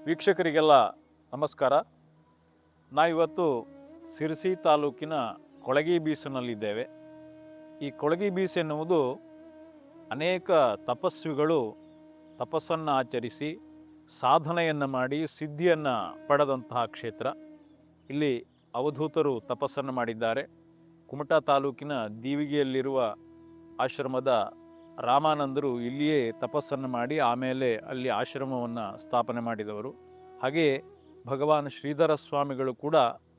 ವೀಕ್ಷಕರಿಗೆಲ್ಲ ನಮಸ್ಕಾರ. ನಾವಿವತ್ತು ಸಿರಸಿ ತಾಲೂಕಿನ ಕೊಳಗಿ ಬೀಸಿನಲ್ಲಿದ್ದೇವೆ. ಈ ಕೊಳಗಿ ಬೀಸು ಎನ್ನುವುದು ಅನೇಕ ತಪಸ್ವಿಗಳು ತಪಸ್ಸನ್ನು ಆಚರಿಸಿ ಸಾಧನೆಯನ್ನು ಮಾಡಿ ಸಿದ್ಧಿಯನ್ನು ಪಡೆದಂತಹ ಕ್ಷೇತ್ರ. ಇಲ್ಲಿ ಅವಧೂತರು ತಪಸ್ಸನ್ನು ಮಾಡಿದ್ದಾರೆ. ಕುಮಟಾ ತಾಲೂಕಿನ ದೀವಿಗೆಯಲ್ಲಿರುವ ಆಶ್ರಮದ ರಾಮಾನಂದರು ಇಲ್ಲಿಯೇ ತಪಸ್ಸನ್ನು ಮಾಡಿ ಆಮೇಲೆ ಅಲ್ಲಿ ಆಶ್ರಮವನ್ನು ಸ್ಥಾಪನೆ ಮಾಡಿದವರು. ಹಾಗೆಯೇ ಭಗವಾನ್ ಶ್ರೀಧರ ಸ್ವಾಮಿಗಳು ಕೂಡ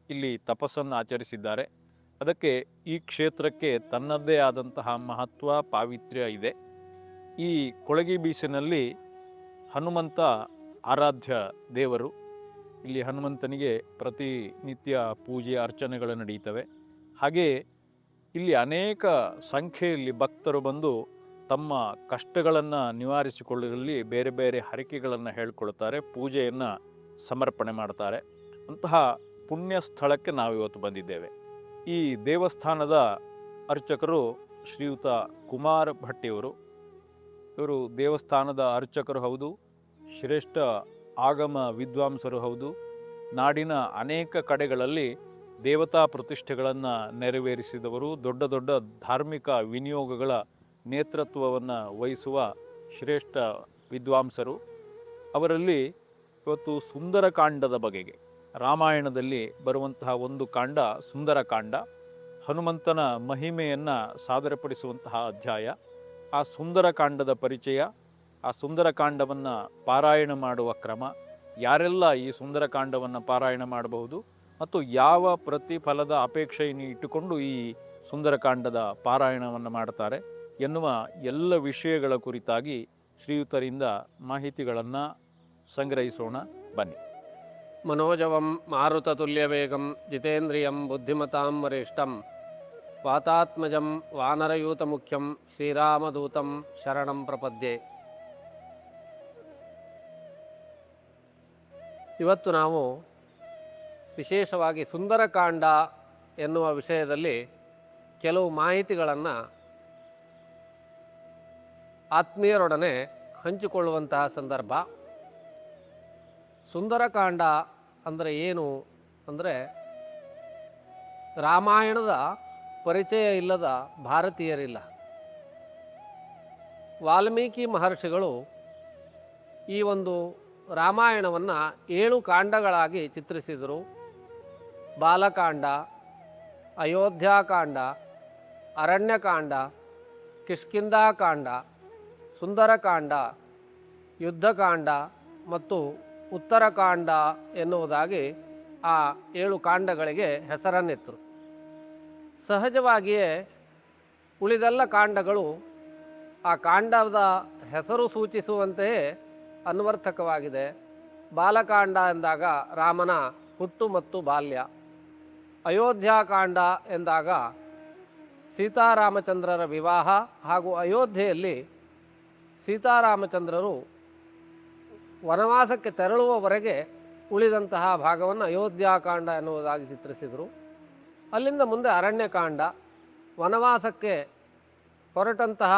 ಇಲ್ಲಿ ತಪಸ್ಸನ್ನು ಆಚರಿಸಿದ್ದಾರೆ. ಅದಕ್ಕೆ ಈ ಕ್ಷೇತ್ರಕ್ಕೆ ತನ್ನದೇ ಆದಂತಹ ಮಹತ್ವ ಪಾವಿತ್ರ್ಯ ಇದೆ. ಈ ಕೊಳಗಿ ಬೀಸಿನಲ್ಲಿ ಹನುಮಂತ ಆರಾಧ್ಯ ದೇವರು. ಇಲ್ಲಿ ಹನುಮಂತನಿಗೆ ಪ್ರತಿನಿತ್ಯ ಪೂಜೆ ಅರ್ಚನೆಗಳು ನಡೆಯುತ್ತವೆ. ಹಾಗೆಯೇ ಇಲ್ಲಿ ಅನೇಕ ಸಂಖ್ಯೆಯಲ್ಲಿ ಭಕ್ತರು ಬಂದು ತಮ್ಮ ಕಷ್ಟಗಳನ್ನು ನಿವಾರಿಸಿಕೊಳ್ಳುವಲ್ಲಿ ಬೇರೆ ಬೇರೆ ಹರಕೆಗಳನ್ನು ಹೇಳಿಕೊಳ್ತಾರೆ, ಪೂಜೆಯನ್ನು ಸಮರ್ಪಣೆ ಮಾಡ್ತಾರೆ. ಅಂತಹ ಪುಣ್ಯ ಸ್ಥಳಕ್ಕೆ ನಾವಿವತ್ತು ಬಂದಿದ್ದೇವೆ. ಈ ದೇವಸ್ಥಾನದ ಅರ್ಚಕರು ಶ್ರೀಯುತ ಕುಮಾರ್ ಭಟ್ಟಿಯವರು. ಇವರು ದೇವಸ್ಥಾನದ ಅರ್ಚಕರು ಹೌದು, ಶ್ರೇಷ್ಠ ಆಗಮ ವಿದ್ವಾಂಸರು ಹೌದು. ನಾಡಿನ ಅನೇಕ ಕಡೆಗಳಲ್ಲಿ ದೇವತಾ ಪ್ರತಿಷ್ಠೆಗಳನ್ನು ನೆರವೇರಿಸಿದವರು, ದೊಡ್ಡ ದೊಡ್ಡ ಧಾರ್ಮಿಕ ವಿನಿಯೋಗಗಳ ನೇತೃತ್ವವನ್ನು ವಹಿಸುವ ಶ್ರೇಷ್ಠ ವಿದ್ವಾಂಸರು. ಅವರಲ್ಲಿ ಇವತ್ತು ಸುಂದರಕಾಂಡದ ಬಗೆಗೆ, ರಾಮಾಯಣದಲ್ಲಿ ಬರುವಂತಹ ಒಂದು ಕಾಂಡ ಸುಂದರಕಾಂಡ, ಹನುಮಂತನ ಮಹಿಮೆಯನ್ನು ಸಾದರಪಡಿಸುವಂತಹ ಅಧ್ಯಾಯ. ಆ ಸುಂದರಕಾಂಡದ ಪರಿಚಯ, ಆ ಸುಂದರಕಾಂಡವನ್ನು ಪಾರಾಯಣ ಮಾಡುವ ಕ್ರಮ, ಯಾರೆಲ್ಲ ಈ ಸುಂದರಕಾಂಡವನ್ನು ಪಾರಾಯಣ ಮಾಡಬಹುದು ಮತ್ತು ಯಾವ ಪ್ರತಿಫಲದ ಅಪೇಕ್ಷೆಯನ್ನು ಇಟ್ಟುಕೊಂಡು ಈ ಸುಂದರಕಾಂಡದ ಪಾರಾಯಣವನ್ನು ಮಾಡ್ತಾರೆ ಎನ್ನುವ ಎಲ್ಲ ವಿಷಯಗಳ ಕುರಿತಾಗಿ ಶ್ರೀಯುತರಿಂದ ಮಾಹಿತಿಗಳನ್ನು ಸಂಗ್ರಹಿಸೋಣ. ಬನ್ನಿ. ಮನೋಜವಂ ಮಾರುತತುಲ್ಯವೇಗಂ ಜಿತೇಂದ್ರಿಯಂ ಬುದ್ಧಿಮತಾಂ ವರಿಷ್ಠಂ ವಾತಾತ್ಮಜಂ ವಾನರಯೂತಮುಖ್ಯಂ ಶ್ರೀರಾಮದೂತಂ ಶರಣಂ ಪ್ರಪದ್ಯೆ. ಇವತ್ತು ನಾವು ವಿಶೇಷವಾಗಿ ಸುಂದರಕಾಂಡ ಎನ್ನುವ ವಿಷಯದಲ್ಲಿ ಕೆಲವು ಮಾಹಿತಿಗಳನ್ನು ಆತ್ಮೀಯರೊಡನೆ ಹಂಚಿಕೊಳ್ಳುವಂತಹ ಸಂದರ್ಭ. ಸುಂದರಕಾಂಡ ಅಂದರೆ ಏನು ಅಂದರೆ, ರಾಮಾಯಣದ ಪರಿಚಯ ಇಲ್ಲದ ಭಾರತೀಯರಿಲ್ಲ. ವಾಲ್ಮೀಕಿ ಮಹರ್ಷಿಗಳು ಈ ಒಂದು ರಾಮಾಯಣವನ್ನು 7 ಕಾಂಡಗಳಾಗಿ ಚಿತ್ರಿಸಿದರು. ಬಾಲಕಾಂಡ, ಅಯೋಧ್ಯಾಕಾಂಡ, ಅರಣ್ಯಕಾಂಡ, ಕಿಷ್ಕಿಂಧಾಕಾಂಡ, ಸುಂದರಕಾಂಡ, ಯುದ್ಧಕಾಂಡ ಮತ್ತು ಉತ್ತರಕಾಂಡ ಎನ್ನುವುದಾಗಿ ಆ 7 ಕಾಂಡಗಳಿಗೆ ಹೆಸರನ್ನಿತ್ತರು. ಸಹಜವಾಗಿಯೇ ಉಳಿದೆಲ್ಲ ಕಾಂಡಗಳು ಆ ಕಾಂಡದ ಹೆಸರು ಸೂಚಿಸುವಂತೆಯೇ ಅನ್ವರ್ಥಕವಾಗಿದೆ. ಬಾಲಕಾಂಡ ಎಂದಾಗ ರಾಮನ ಹುಟ್ಟು ಮತ್ತು ಬಾಲ್ಯ, ಅಯೋಧ್ಯಾಕಾಂಡ ಎಂದಾಗ ಸೀತಾರಾಮಚಂದ್ರರ ವಿವಾಹ ಹಾಗೂ ಅಯೋಧ್ಯೆಯಲ್ಲಿ ಸೀತಾರಾಮಚಂದ್ರರು ವನವಾಸಕ್ಕೆ ತೆರಳುವವರೆಗೆ ಉಳಿದಂತಹ ಭಾಗವನ್ನು ಅಯೋಧ್ಯಾಕಾಂಡ ಎನ್ನುವುದಾಗಿ ಚಿತ್ರಿಸಿದರು. ಅಲ್ಲಿಂದ ಮುಂದೆ ಅರಣ್ಯಕಾಂಡ, ವನವಾಸಕ್ಕೆ ಹೊರಟಂತಹ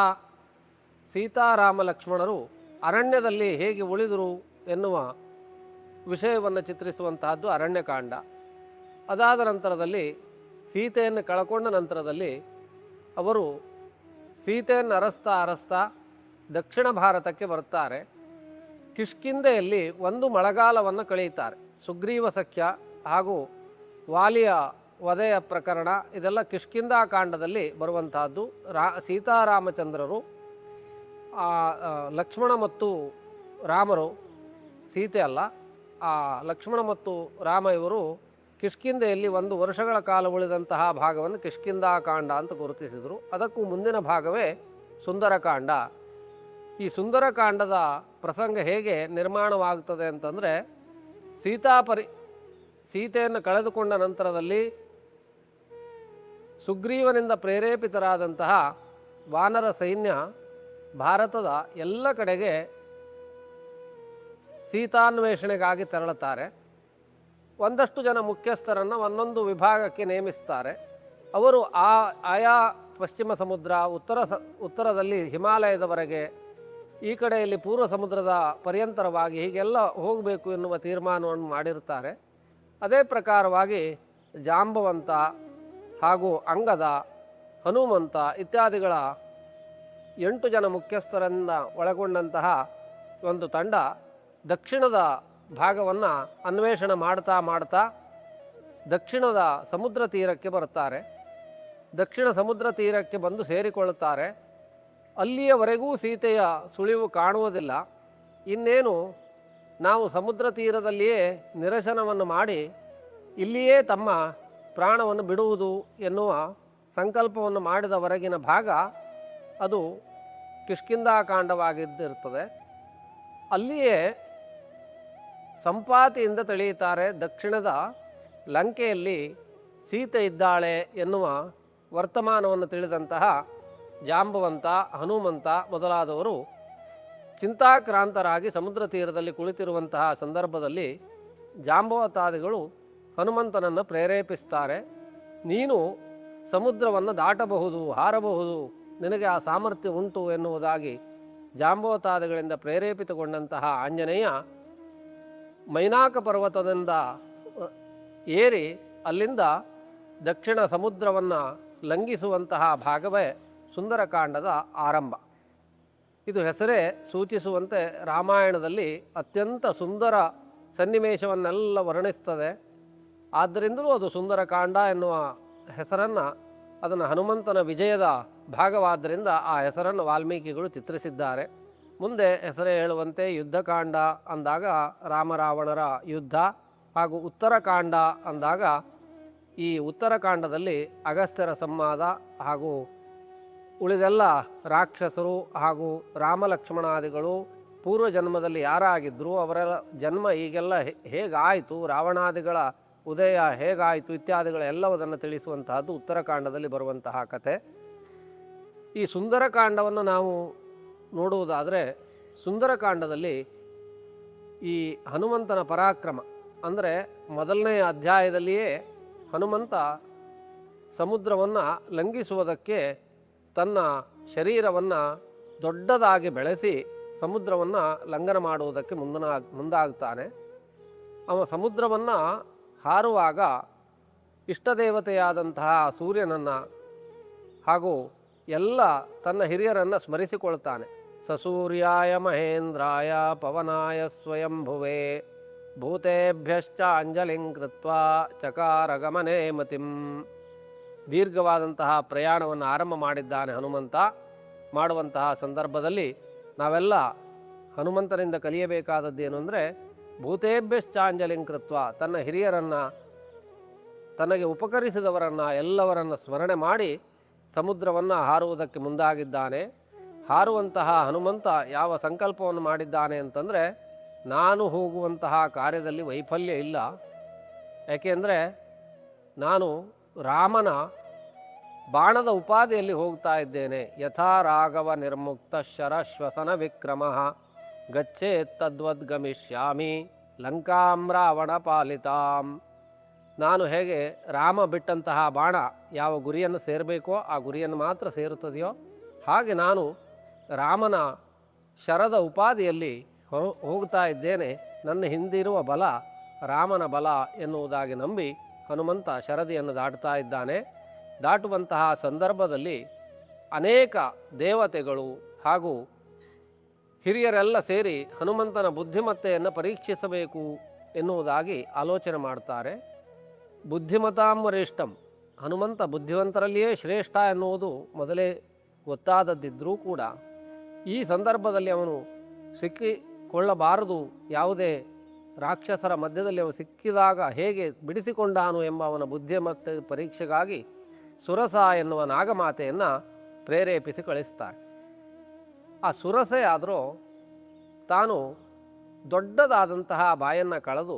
ಸೀತಾರಾಮ ಲಕ್ಷ್ಮಣರು ಅರಣ್ಯದಲ್ಲಿ ಹೇಗೆ ಉಳಿದರು ಎನ್ನುವ ವಿಷಯವನ್ನು ಚಿತ್ರಿಸುವಂತಹದ್ದು ಅರಣ್ಯಕಾಂಡ. ಅದಾದ ನಂತರದಲ್ಲಿ ಸೀತೆಯನ್ನು ಕಳ್ಕೊಂಡ ನಂತರದಲ್ಲಿ ಅವರು ಸೀತೆಯನ್ನು ಅರಸ್ತಾ ದಕ್ಷಿಣ ಭಾರತಕ್ಕೆ ಬರುತ್ತಾರೆ. ಕಿಷ್ಕಿಂಧೆಯಲ್ಲಿ ಒಂದು ಮಳೆಗಾಲವನ್ನು ಕಳೆಯುತ್ತಾರೆ. ಸುಗ್ರೀವ ಸಖ್ಯ ಹಾಗೂ ವಾಲಿಯ ವಧೆಯ ಪ್ರಕರಣ ಇದೆಲ್ಲ ಕಿಷ್ಕಿಂಧಾಕಾಂಡದಲ್ಲಿ ಬರುವಂತಹದ್ದು. ಸೀತಾರಾಮಚಂದ್ರರು ಲಕ್ಷ್ಮಣ ಮತ್ತು ರಾಮರು, ಸೀತೆ ಅಲ್ಲ, ಲಕ್ಷ್ಮಣ ಮತ್ತು ರಾಮ ಇವರು ಕಿಷ್ಕಿಂಧೆಯಲ್ಲಿ 1 ವರ್ಷಗಳ ಕಾಲ ಉಳಿದಂತಹ ಭಾಗವನ್ನು ಕಿಷ್ಕಿಂಧಾಕಾಂಡ ಅಂತ ಗುರುತಿಸಿದರು. ಅದಕ್ಕೂ ಮುಂದಿನ ಭಾಗವೇ ಸುಂದರಕಾಂಡ. ಈ ಸುಂದರಕಾಂಡದ ಪ್ರಸಂಗ ಹೇಗೆ ನಿರ್ಮಾಣವಾಗುತ್ತದೆ ಅಂತಂದರೆ, ಸೀತೆಯನ್ನು ಕಳೆದುಕೊಂಡ ನಂತರದಲ್ಲಿ ಸುಗ್ರೀವನಿಂದ ಪ್ರೇರೇಪಿತರಾದಂತಹ ವಾನರ ಸೈನ್ಯ ಭಾರತದ ಎಲ್ಲ ಕಡೆಗೆ ಸೀತಾನ್ವೇಷಣೆಗಾಗಿ ತೆರಳುತ್ತಾರೆ. ಒಂದಷ್ಟು ಜನ ಮುಖ್ಯಸ್ಥರನ್ನು ಒಂದೊಂದು ವಿಭಾಗಕ್ಕೆ ನೇಮಿಸ್ತಾರೆ. ಅವರು ಆಯಾ ಪಶ್ಚಿಮ ಸಮುದ್ರ, ಉತ್ತರದಲ್ಲಿ ಹಿಮಾಲಯದವರೆಗೆ ಈ ಕಡೆಯಲ್ಲಿ ಪೂರ್ವ ಸಮುದ್ರದ ಪರ್ಯಂತರವಾಗಿ ಹೀಗೆಲ್ಲ ಹೋಗಬೇಕು ಎನ್ನುವ ತೀರ್ಮಾನವನ್ನು ಮಾಡಿರ್ತಾರೆ. ಅದೇ ಪ್ರಕಾರವಾಗಿ ಜಾಂಬವಂತ ಹಾಗೂ ಅಂಗದ, ಹನುಮಂತ ಇತ್ಯಾದಿಗಳ 8 ಜನ ಮುಖ್ಯಸ್ಥರನ್ನ ಒಳಗೊಂಡಂತಹ ಒಂದು ತಂಡ ದಕ್ಷಿಣದ ಭಾಗವನ್ನು ಅನ್ವೇಷಣೆ ಮಾಡ್ತಾ ಮಾಡ್ತಾ ದಕ್ಷಿಣದ ಸಮುದ್ರ ತೀರಕ್ಕೆ ಬರ್ತಾರೆ. ದಕ್ಷಿಣ ಸಮುದ್ರ ತೀರಕ್ಕೆ ಬಂದು ಸೇರಿಕೊಳ್ಳುತ್ತಾರೆ. ಅಲ್ಲಿಯವರೆಗೂ ಸೀತೆಯ ಸುಳಿವು ಕಾಣುವುದಿಲ್ಲ. ಇನ್ನೇನು ನಾವು ಸಮುದ್ರ ತೀರದಲ್ಲಿಯೇ ನಿರಸನವನ್ನು ಮಾಡಿ ಇಲ್ಲಿಯೇ ತಮ್ಮ ಪ್ರಾಣವನ್ನು ಬಿಡುವುದು ಎನ್ನುವ ಸಂಕಲ್ಪವನ್ನು ಮಾಡಿದವರೆಗಿನ ಭಾಗ ಅದು ಕಿಷ್ಕಿಂಧಾಕಾಂಡವಾಗಿದ್ದಿರ್ತದೆ. ಅಲ್ಲಿಯೇ ಸಂಪಾತಿಯಿಂದ ತಿಳಿಯುತ್ತಾರೆ ದಕ್ಷಿಣದ ಲಂಕೆಯಲ್ಲಿ ಸೀತೆ ಇದ್ದಾಳೆ ಎನ್ನುವ ವರ್ತಮಾನವನ್ನು ತಿಳಿದಂತಹ ಜಾಂಬವಂತ, ಹನುಮಂತ ಮೊದಲಾದವರು ಚಿಂತಾಕ್ರಾಂತರಾಗಿ ಸಮುದ್ರ ತೀರದಲ್ಲಿ ಕುಳಿತಿರುವಂತಹ ಸಂದರ್ಭದಲ್ಲಿ ಜಾಂಬವತಾದಿಗಳು ಹನುಮಂತನನ್ನು ಪ್ರೇರೇಪಿಸ್ತಾರೆ. ನೀನು ಸಮುದ್ರವನ್ನು ದಾಟಬಹುದು, ಹಾರಬಹುದು, ನಿನಗೆ ಆ ಸಾಮರ್ಥ್ಯ ಉಂಟು ಎನ್ನುವುದಾಗಿ ಜಾಂಬವತಾದಿಗಳಿಂದ ಪ್ರೇರೇಪಿತಗೊಂಡಂತಹ ಆಂಜನೇಯ ಮೈನಾಕ ಪರ್ವತದಿಂದ ಏರಿ ಅಲ್ಲಿಂದ ದಕ್ಷಿಣ ಸಮುದ್ರವನ್ನು ಲಂಘಿಸುವಂತಹ ಭಾಗವೇ ಸುಂದರಕಾಂಡದ ಆರಂಭ. ಇದು ಹೆಸರೇ ಸೂಚಿಸುವಂತೆ ರಾಮಾಯಣದಲ್ಲಿ ಅತ್ಯಂತ ಸುಂದರ ಸನ್ನಿವೇಶವನ್ನೆಲ್ಲ ವರ್ಣಿಸ್ತದೆ. ಆದ್ದರಿಂದಲೂ ಅದು ಸುಂದರಕಾಂಡ ಎನ್ನುವ ಹೆಸರನ್ನು, ಅದನ್ನು ಹನುಮಂತನ ವಿಜಯದ ಭಾಗವಾದ್ದರಿಂದ ಆ ಹೆಸರನ್ನು ವಾಲ್ಮೀಕಿಗಳು ಚಿತ್ರಿಸಿದ್ದಾರೆ. ಮುಂದೆ ಹೆಸರೇ ಹೇಳುವಂತೆ ಯುದ್ಧಕಾಂಡ ಅಂದಾಗ ರಾಮರಾವಣರ ಯುದ್ಧ, ಹಾಗೂ ಉತ್ತರಕಾಂಡ ಅಂದಾಗ ಈ ಉತ್ತರಕಾಂಡದಲ್ಲಿ ಅಗಸ್ತ್ಯರ ಸಂವಾದ ಹಾಗೂ ಉಳಿದೆಲ್ಲ ರಾಕ್ಷಸರು ಹಾಗೂ ರಾಮಲಕ್ಷ್ಮಣಾದಿಗಳು ಪೂರ್ವಜನ್ಮದಲ್ಲಿ ಯಾರಾಗಿದ್ದರು, ಅವರ ಜನ್ಮ ಈಗೆಲ್ಲ ಹೇಗಾಯಿತು, ರಾವಣಾದಿಗಳ ಉದಯ ಹೇಗಾಯಿತು ಇತ್ಯಾದಿಗಳೆಲ್ಲವುದನ್ನು ತಿಳಿಸುವಂತಹದ್ದು ಉತ್ತರಕಾಂಡದಲ್ಲಿ ಬರುವಂತಹ ಕಥೆ. ಈ ಸುಂದರಕಾಂಡವನ್ನು ನಾವು ನೋಡುವುದಾದರೆ ಸುಂದರಕಾಂಡದಲ್ಲಿ ಈ ಹನುಮಂತನ ಪರಾಕ್ರಮ ಅಂದರೆ ಮೊದಲನೆಯ ಅಧ್ಯಾಯದಲ್ಲಿಯೇ ಹನುಮಂತ ಸಮುದ್ರವನ್ನು ಲಂಘಿಸುವುದಕ್ಕೆ ತನ್ನ ಶರೀರವನ್ನು ದೊಡ್ಡದಾಗಿ ಬೆಳೆಸಿ ಸಮುದ್ರವನ್ನು ಲಂಘನ ಮಾಡುವುದಕ್ಕೆ ಮುಂದಾಗ್ತಾನೆ. ಅವ ಸಮುದ್ರವನ್ನು ಹಾರುವಾಗ ಇಷ್ಟದೇವತೆಯಾದಂತಹ ಸೂರ್ಯನನ್ನು ಹಾಗೂ ಎಲ್ಲ ತನ್ನ ಹಿರಿಯರನ್ನು ಸ್ಮರಿಸಿಕೊಳ್ತಾನೆ. ಸಸೂರ್ಯಾಯ ಮಹೇಂದ್ರಾಯ ಪವನಾಯ ಸ್ವಯಂಭುವೇ ಭೂತೇಭ್ಯಶ್ಚ ಅಂಜಲಿಂ ಕೃತ್ವಾ ಚಕಾರ ಗಮನೆ ಮತಿಂ. ದೀರ್ಘವಾದಂತಹ ಪ್ರಯಾಣವನ್ನು ಆರಂಭ ಮಾಡಿದ್ದಾನೆ ಹನುಮಂತ. ಮಾಡುವಂತಹ ಸಂದರ್ಭದಲ್ಲಿ ನಾವೆಲ್ಲ ಹನುಮಂತನಿಂದ ಕಲಿಯಬೇಕಾದದ್ದೇನು ಅಂದರೆ ಭೂತೇಭ್ಯಶ್ಚಾಂಜಲಿಂ ಕೃತ್ವ, ತನ್ನ ಹಿರಿಯರನ್ನು, ತನಗೆ ಉಪಕರಿಸಿದವರನ್ನು ಎಲ್ಲವರನ್ನು ಸ್ಮರಣೆ ಮಾಡಿ ಸಮುದ್ರವನ್ನು ಹಾರುವುದಕ್ಕೆ ಮುಂದಾಗಿದ್ದಾನೆ. ಹಾರುವಂತಹ ಹನುಮಂತ ಯಾವ ಸಂಕಲ್ಪವನ್ನು ಮಾಡಿದ್ದಾನೆ ಅಂತಂದರೆ, ನಾನು ಹೋಗುವಂತಹ ಕಾರ್ಯದಲ್ಲಿ ವೈಫಲ್ಯ ಇಲ್ಲ, ಯಾಕೆಂದರೆ ನಾನು ರಾಮನ ಬಾಣದ ಉಪಾಧಿಯಲ್ಲಿ ಹೋಗ್ತಾ ಇದ್ದೇನೆ. ಯಥಾ ರಾಘವ ನಿರ್ಮುಕ್ತ ಶರಶ್ವಸನ ವಿಕ್ರಮ ಗಚ್ಚೇತ್ ತದ್ವದ್ಗಮಿಷ್ಯಾಮಿ ಲಂಕಾಂ ರಾವಣ ಪಾಲಿತಾಂ. ನಾನು ಹೇಗೆ ರಾಮ ಬಿಟ್ಟಂತಹ ಬಾಣ ಯಾವ ಗುರಿಯನ್ನು ಸೇರಬೇಕೋ ಆ ಗುರಿಯನ್ನು ಮಾತ್ರ ಸೇರುತ್ತದೆಯೋ ಹಾಗೆ ನಾನು ರಾಮನ ಶರದ ಉಪಾಧಿಯಲ್ಲಿ ಹೋಗ್ತಾ ಇದ್ದೇನೆ. ನನ್ನ ಹಿಂದಿರುವ ಬಲ ರಾಮನ ಬಲ ಎನ್ನುವುದಾಗಿ ನಂಬಿ ಹನುಮಂತ ಶರದಿಯನ್ನು ದಾಟ್ತಾ ಇದ್ದಾನೆ. ದಾಟುವಂತಹ ಸಂದರ್ಭದಲ್ಲಿ ಅನೇಕ ದೇವತೆಗಳು ಹಾಗೂ ಹಿರಿಯರೆಲ್ಲ ಸೇರಿ ಹನುಮಂತನ ಬುದ್ಧಿಮತ್ತೆಯನ್ನು ಪರೀಕ್ಷಿಸಬೇಕು ಎನ್ನುವುದಾಗಿ ಆಲೋಚನೆ ಮಾಡ್ತಾರೆ. ಬುದ್ಧಿಮತಾಂ ವರಿಷ್ಠಂ, ಹನುಮಂತ ಬುದ್ಧಿವಂತರಲ್ಲಿಯೇ ಶ್ರೇಷ್ಠ ಎನ್ನುವುದು ಮೊದಲೇ ಗೊತ್ತಾದದ್ದಿದ್ದರೂ ಕೂಡ ಈ ಸಂದರ್ಭದಲ್ಲಿ ಅವನು ಸಿಕ್ಕಿಕೊಳ್ಳಬಾರದು. ಯಾವುದೇ ರಾಕ್ಷಸರ ಮಧ್ಯದಲ್ಲಿ ಅವನು ಸಿಕ್ಕಿದಾಗ ಹೇಗೆ ಬಿಡಿಸಿಕೊಂಡಾನು ಎಂಬ ಅವನ ಬುದ್ಧಿಮತ್ತೆ ಪರೀಕ್ಷೆಗಾಗಿ ಸುರಸ ಎನ್ನುವ ನಾಗಮಾತೆಯನ್ನು ಪ್ರೇರೇಪಿಸಿ ಕಳಿಸ್ತಾರೆ. ಆ ಸುರಸೆ ಆದರೂ ತಾನು ದೊಡ್ಡದಾದಂತಹ ಬಾಯನ್ನು ಕಳೆದು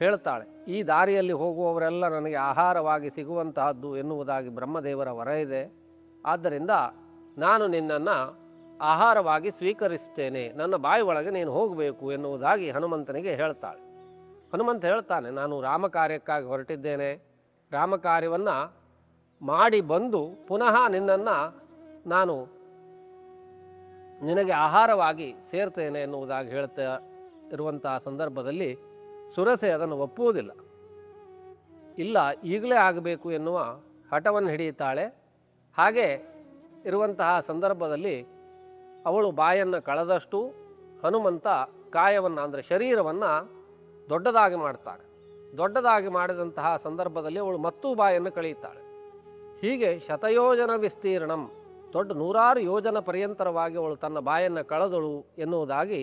ಹೇಳ್ತಾಳೆ, ಈ ದಾರಿಯಲ್ಲಿ ಹೋಗುವವರೆಲ್ಲ ನನಗೆ ಆಹಾರವಾಗಿ ಸಿಗುವಂತಹದ್ದು ಎನ್ನುವುದಾಗಿ ಬ್ರಹ್ಮದೇವರ ವರ ಇದೆ. ಆದ್ದರಿಂದ ನಾನು ನಿನ್ನನ್ನು ಆಹಾರವಾಗಿ ಸ್ವೀಕರಿಸ್ತೇನೆ, ನನ್ನ ಬಾಯಿ ಒಳಗೆ ನೀನು ಹೋಗಬೇಕು ಎನ್ನುವುದಾಗಿ ಹನುಮಂತನಿಗೆ ಹೇಳ್ತಾಳೆ. ಹನುಮಂತ ಹೇಳ್ತಾನೆ, ನಾನು ರಾಮಕಾರ್ಯಕ್ಕಾಗಿ ಹೊರಟಿದ್ದೇನೆ, ರಾಮಕಾರ್ಯವನ್ನು ಮಾಡಿ ಬಂದು ಪುನಃ ನಿನ್ನನ್ನು ನಾನು ನಿನಗೆ ಆಹಾರವಾಗಿ ಸೇರ್ತೇನೆ ಎನ್ನುವುದಾಗಿ ಹೇಳ್ತಾ ಇರುವಂತಹ ಸಂದರ್ಭದಲ್ಲಿ ಸುರಸೆ ಅದನ್ನು ಒಪ್ಪುವುದಿಲ್ಲ. ಇಲ್ಲ, ಈಗಲೇ ಆಗಬೇಕು ಎನ್ನುವ ಹಠವನ್ನು ಹಿಡಿಯುತ್ತಾಳೆ. ಹಾಗೆ ಇರುವಂತಹ ಸಂದರ್ಭದಲ್ಲಿ ಅವಳು ಬಾಯನ್ನು ಕಳೆದಷ್ಟು ಹನುಮಂತ ಕಾಯವನ್ನು ಅಂದರೆ ಶರೀರವನ್ನು ದೊಡ್ಡದಾಗಿ ಮಾಡ್ತಾಳೆ. ದೊಡ್ಡದಾಗಿ ಮಾಡಿದಂತಹ ಸಂದರ್ಭದಲ್ಲಿ ಅವಳು ಮತ್ತೂ ಬಾಯನ್ನು ಕಳೆಯುತ್ತಾಳೆ. ಹೀಗೆ ಶತಯೋಜನ ವಿಸ್ತೀರ್ಣಂ, ದೊಡ್ಡ 100 ಯೋಜನ ಪರ್ಯಂತರವಾಗಿ ಅವಳು ತನ್ನ ಬಾಯನ್ನು ಕಳೆದಳು ಎನ್ನುವುದಾಗಿ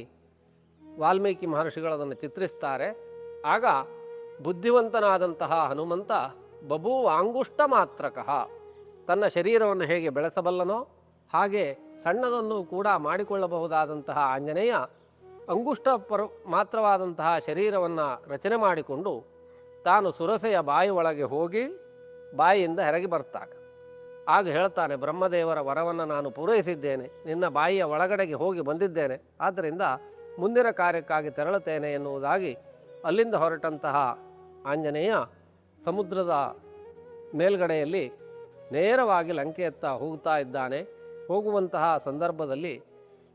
ವಾಲ್ಮೀಕಿ ಮಹರ್ಷಿಗಳದನ್ನು ಚಿತ್ರಿಸ್ತಾರೆ. ಆಗ ಬುದ್ಧಿವಂತನಾದಂತಹ ಹನುಮಂತ ಬಭೂವಾಂಗುಷ್ಟ ಮಾತ್ರಕಃ, ತನ್ನ ಶರೀರವನ್ನು ಹೇಗೆ ಬೆಳೆಸಬಲ್ಲನೋ ಹಾಗೆ ಸಣ್ಣದನ್ನು ಕೂಡ ಮಾಡಿಕೊಳ್ಳಬಹುದಾದಂತಹ ಆಂಜನೇಯ ಅಂಗುಷ್ಟ ಮಾತ್ರವಾದಂತಹ ಶರೀರವನ್ನು ರಚನೆ ಮಾಡಿಕೊಂಡು ತಾನು ಸುರಸೆಯ ಬಾಯಿ ಒಳಗೆ ಹೋಗಿ ಬಾಯಿಯಿಂದ ಹೊರಗೆ ಬರ್ತಾನೆ. ಆಗ ಹೇಳ್ತಾನೆ, ಬ್ರಹ್ಮದೇವರ ವರವನ್ನು ನಾನು ಪೂರೈಸಿದ್ದೇನೆ, ನಿನ್ನ ಬಾಯಿಯ ಒಳಗಡೆಗೆ ಹೋಗಿ ಬಂದಿದ್ದೇನೆ, ಆದ್ದರಿಂದ ಮುಂದಿನ ಕಾರ್ಯಕ್ಕಾಗಿ ತೆರಳುತ್ತೇನೆ ಎನ್ನುವುದಾಗಿ ಅಲ್ಲಿಂದ ಹೊರಟಂತಹ ಆಂಜನೇಯ ಸಮುದ್ರದ ಮೇಲ್ಗಡೆಯಲ್ಲಿ ನೇರವಾಗಿ ಲಂಕೆಯತ್ತ ಹೋಗ್ತಾ ಇದ್ದಾನೆ. ಹೋಗುವಂತಹ ಸಂದರ್ಭದಲ್ಲಿ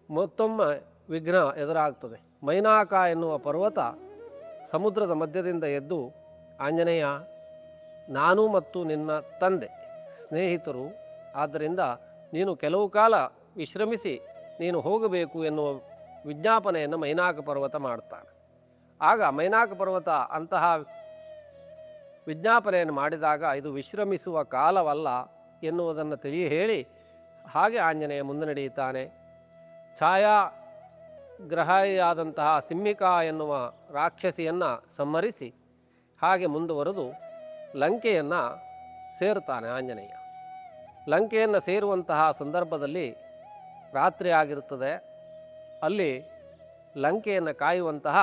ಮತ್ತೊಮ್ಮೆ ವಿಘ್ನ ಎದುರಾಗ್ತದೆ. ಮೈನಾಕ ಎನ್ನುವ ಪರ್ವತ ಸಮುದ್ರದ ಮಧ್ಯದಿಂದ ಎದ್ದು, ಆಂಜನೇಯ, ನಾನು ಮತ್ತು ನಿನ್ನ ತಂದೆ ಸ್ನೇಹಿತರು, ಆದ್ದರಿಂದ ನೀನು ಕೆಲವು ಕಾಲ ವಿಶ್ರಮಿಸಿ ನೀನು ಹೋಗಬೇಕು ಎನ್ನುವ ವಿಜ್ಞಾಪನೆಯನ್ನು ಮೈನಾಕ ಪರ್ವತ ಮಾಡ್ತಾನೆ. ಆಗ ಮೈನಾಕ ಪರ್ವತ ಅಂತಹ ವಿಜ್ಞಾಪನೆಯನ್ನು ಮಾಡಿದಾಗ ಇದು ವಿಶ್ರಮಿಸುವ ಕಾಲವಲ್ಲ ಎನ್ನುವುದನ್ನು ತಿಳಿ ಹೇಳಿ ಹಾಗೆ ಆಂಜನೇಯ ಮುಂದೆ ನಡೆಯುತ್ತಾನೆ. ಛಾಯಾಗ್ರಹಿಯಾದಂತಹ ಸಿಂಹಿಕಾ ಎನ್ನುವ ರಾಕ್ಷಸಿಯನ್ನು ಸಂಹರಿಸಿ ಹಾಗೆ ಮುಂದುವರೆದು ಲಂಕೆಯನ್ನು ಸೇರುತ್ತಾನೆ ಆಂಜನೇಯ. ಲಂಕೆಯನ್ನು ಸೇರುವಂತಹ ಸಂದರ್ಭದಲ್ಲಿ ರಾತ್ರಿ ಆಗಿರುತ್ತದೆ. ಅಲ್ಲಿ ಲಂಕೆಯನ್ನು ಕಾಯುವಂತಹ